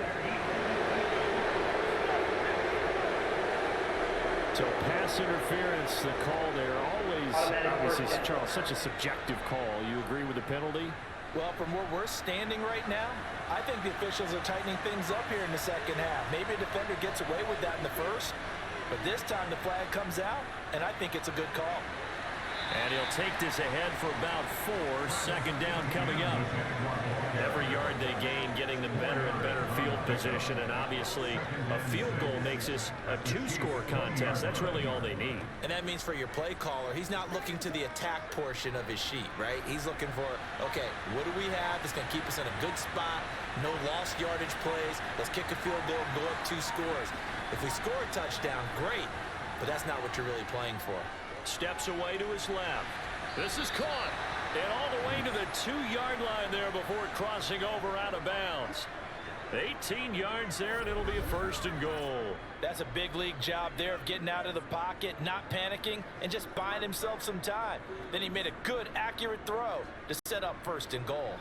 So pass interference, the call there. Always, obviously, Charles, such a subjective call. You agree with the penalty? Well, from where we're standing right now, I think the officials are tightening things up here in the second half. Maybe a defender gets away with that in the first, but this time the flag comes out, and I think it's a good call. And he'll take this ahead for about 4. Second down coming up. Every yard they gain, getting them better and better field position, and obviously a field goal makes this a 2-score contest. That's really all they need. And that means for your play caller, he's not looking to the attack portion of his sheet, right? He's looking for, okay, what do we have that's going to keep us in a good spot? No lost yardage plays. Let's kick a field goal and go up 2 scores. If we score a touchdown, great, but that's not what you're really playing for. Steps away to his left. This is caught. And all the way to the 2-yard line there before crossing over out of bounds. 18 yards there, and it'll be a first and goal. That's a big league job there of getting out of the pocket, not panicking, and just buying himself some time. Then he made a good, accurate throw to set up first and goal.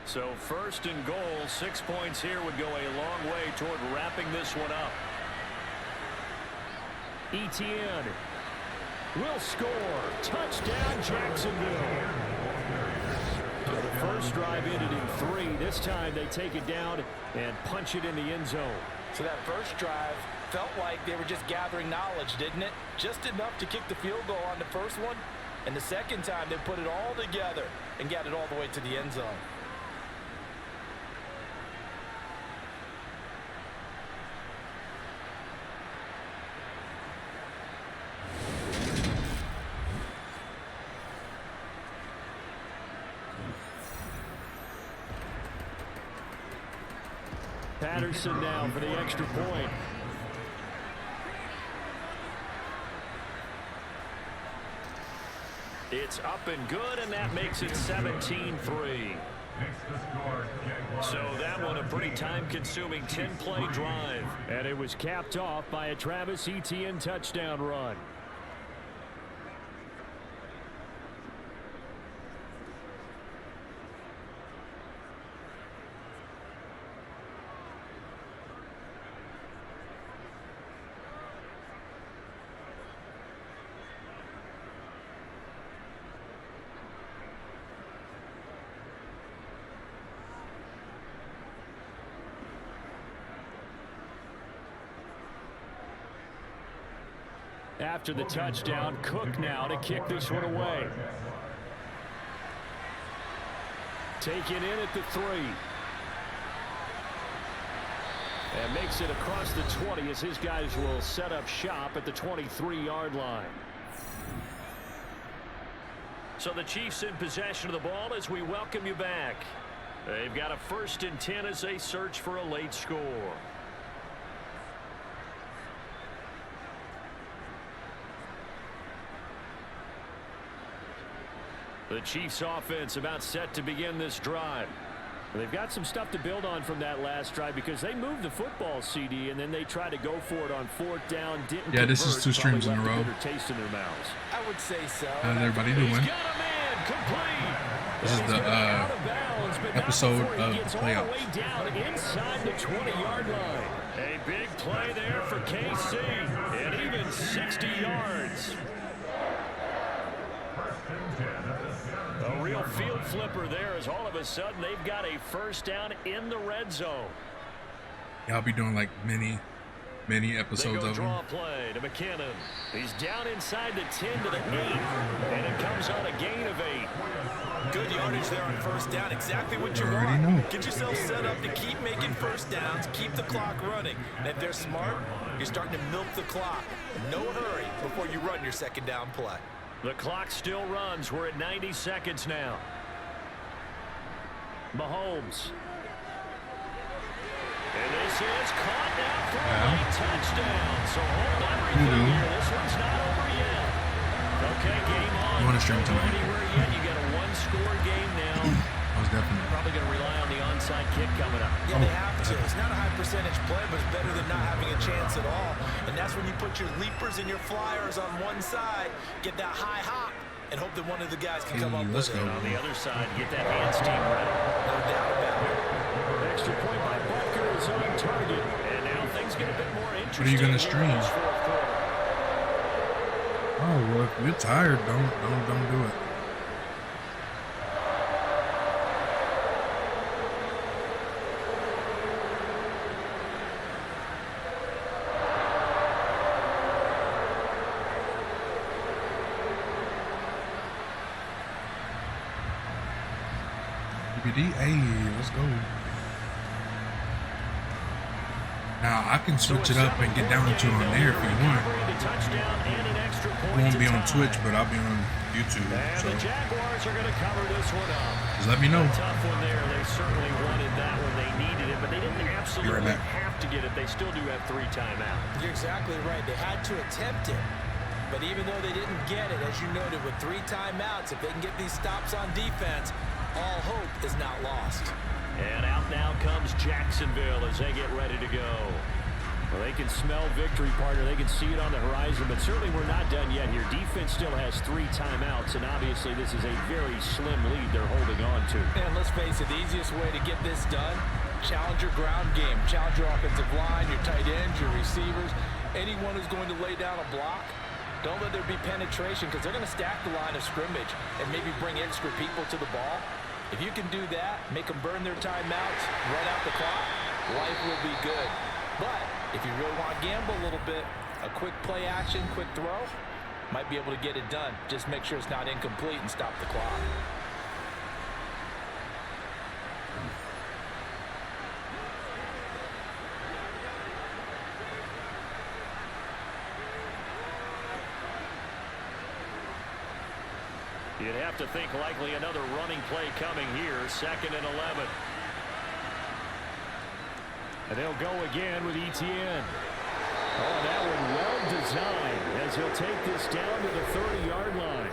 So first and goal, 6 points here would go a long way toward wrapping this one up. Etienne will score. Touchdown, Jacksonville. So the first drive ended in 3. This time they take it down and punch it in the end zone. So that first drive felt like they were just gathering knowledge, didn't it? Just enough to kick the field goal on the first one. And the second time they put it all together and got it all the way to the end zone. Patterson now for the extra point. It's up and good, and that makes it 17-3. So that one a pretty time-consuming 10-play drive. And it was capped off by a Travis Etienne touchdown run. After the touchdown, Cook now to kick this one away. Taken in at the 3. And makes it across the 20 as his guys will set up shop at the 23-yard line. So the Chiefs in possession of the ball as we welcome you back. They've got a 1st and 10 as they search for a late score. The Chiefs offense about set to begin this drive. They've got some stuff to build on from that last drive because they moved the football, CD, and then they tried to go for it on 4th down. Didn't yeah, this is 2 streams in a row. Taste in their mouths. I would say so. How's everybody doing? This is the episode of the playoffs. Down inside the 20-yard line. A big play there for KC, and even 60 yards. A real field flipper there as all of a sudden they've got a first down in the red zone. Yeah, I'll be doing like many episodes of draw play to McKinnon. He's down inside the 10 to the 8, and it comes on a gain of 8. Good yardage there on first down. Exactly what you want. Get yourself set up to keep making first downs, keep the clock running. And if they're smart, you're starting to milk the clock. No hurry before you run your second down play. The clock still runs. We're at 90 seconds now. Mahomes. And this is caught now for a late touchdown. So hold everything here. This one's not over yet. Okay, game on. You want to stream tonight? Anywhere yet? You got a one-score game now. Most definitely. Probably going to rely on the onside kick coming up. Yeah, they have to. It's not a high percentage play, but it's better than not having a chance at all. And that's when you put your leapers and your flyers on one side, get that high hop, and hope that one of the guys can come up with it. On the other side, get that hands team ready. No doubt about it. Extra point by Butker is on target. And now things get a bit more interesting. What are you going to stream? Oh, well, if you're tired, don't do it. Hey, let's go. Now I can switch it up and get down to on there if you want. It won't be on Twitch, but I'll be on YouTube. So the Jaguars are going to cover this one up. Just let me know. Tough one there. They certainly wanted that when they needed it, but they didn't absolutely have to get it. They still do have 3 timeouts. You're exactly right. They had to attempt it. But even though they didn't get it, as you noted, with 3 timeouts, if they can get these stops on defense, all hope is not lost. And out now comes Jacksonville as they get ready to go. Well, they can smell victory, partner. They can see it on the horizon, but certainly we're not done yet here. Defense still has 3 timeouts, and obviously this is a very slim lead they're holding on to. And let's face it, the easiest way to get this done, challenge your ground game. Challenge your offensive line, your tight ends, your receivers, anyone who's going to lay down a block. Don't let there be penetration because they're going to stack the line of scrimmage and maybe bring extra people to the ball. If you can do that, make them burn their timeouts, run out the clock, life will be good. But if you really want to gamble a little bit, a quick play action, quick throw, might be able to get it done. Just make sure it's not incomplete and stop the clock. You'd have to think likely another running play coming here, 2nd and 11. And they'll go again with Etienne. Oh, that one well designed as he'll take this down to the 30-yard line.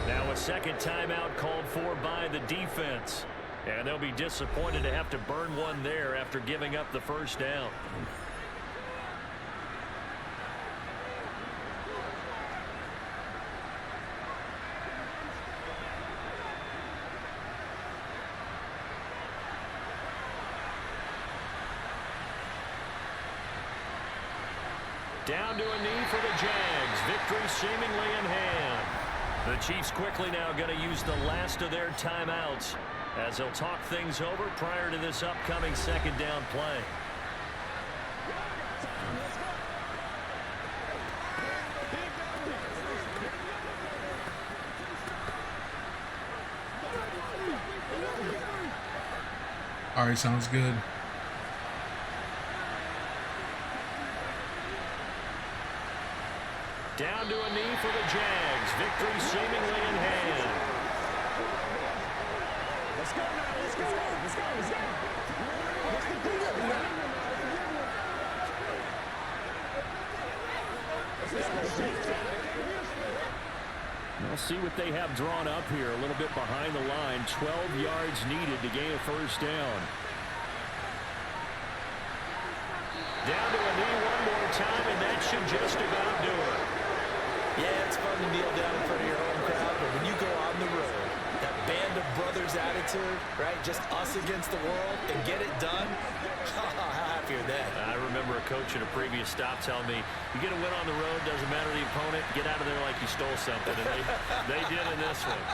Now a second timeout called for by the defense. And they'll be disappointed to have to burn one there after giving up the first down. Down to a knee for the Jags. Victory seemingly in hand. The Chiefs quickly now going to use the last of their timeouts as they'll talk things over prior to this upcoming second down play. All right, sounds good. Down to a knee for the Jags. Victory seemingly in hand. Let's go now. Let's go. Let's go. Let's go. What's the deal? We'll see what they have drawn up here. A little bit behind the line. 12 yards needed to gain a first down. Down to a knee one more time, and that should just about do it. Yeah, it's fun to kneel down in front of your home crowd, but when you go on the road, that band of brothers attitude, right? Just us against the world and get it done. How happy are they? I remember a coach at a previous stop telling me, you get a win on the road, doesn't matter the opponent, get out of there like you stole something. And they did in this one.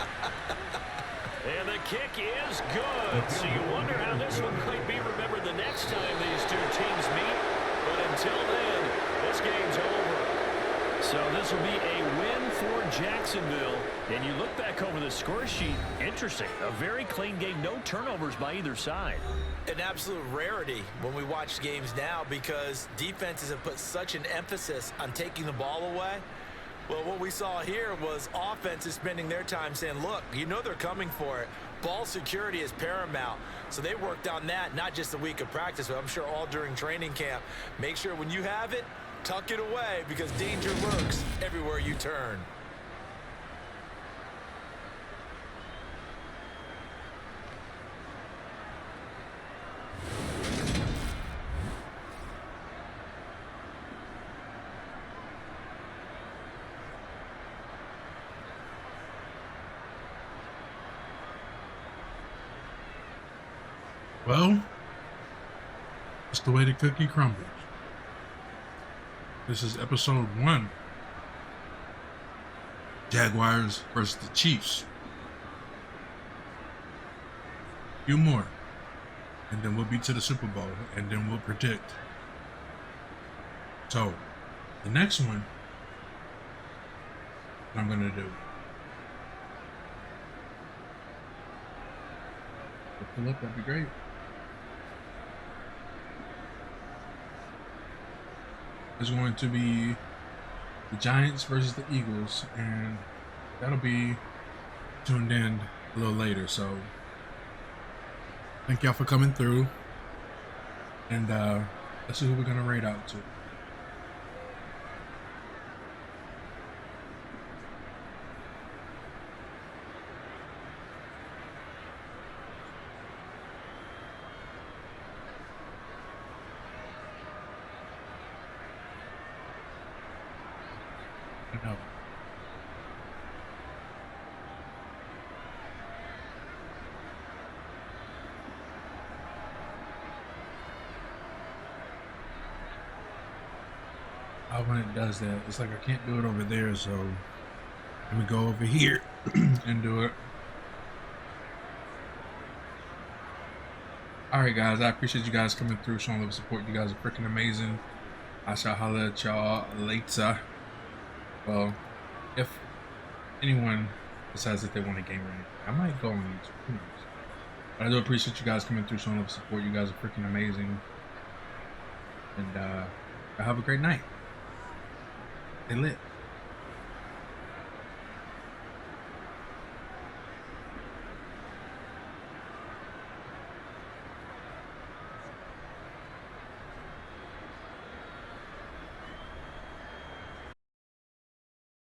And the kick is good. So you wonder how this one might be remembered the next time these two teams meet. But until then, this game's over. So this will be a win for Jacksonville. And you look back over the score sheet, interesting. A very clean game, no turnovers by either side. An absolute rarity when we watch games now because defenses have put such an emphasis on taking the ball away. Well, what we saw here was offenses spending their time saying, look, you know they're coming for it. Ball security is paramount. So they worked on that, not just a week of practice, but I'm sure all during training camp. Make sure when you have it, tuck it away because danger lurks everywhere you turn. Well, it's the way the cookie crumbles. This is episode 1. Jaguars versus the Chiefs. A few more. And then we'll be to the Super Bowl. And then we'll predict. So, the next one, what I'm going to do. Pull up, that'd be great. Is going to be the Giants versus the Eagles, and that'll be tuned in a little later. So thank y'all for coming through, and let's see who we're gonna rate out to. No. When it does that, it's like I can't do it over there, so let me go over here and do it. Alright guys, I appreciate you guys coming through, showing a little support. You guys are freaking amazing. I shall holler at y'all later. Well, if anyone decides that they want a game or anything, I might go on YouTube. Who knows? But I do appreciate you guys coming through, showing up support. You guys are freaking amazing. And have a great night. Stay lit.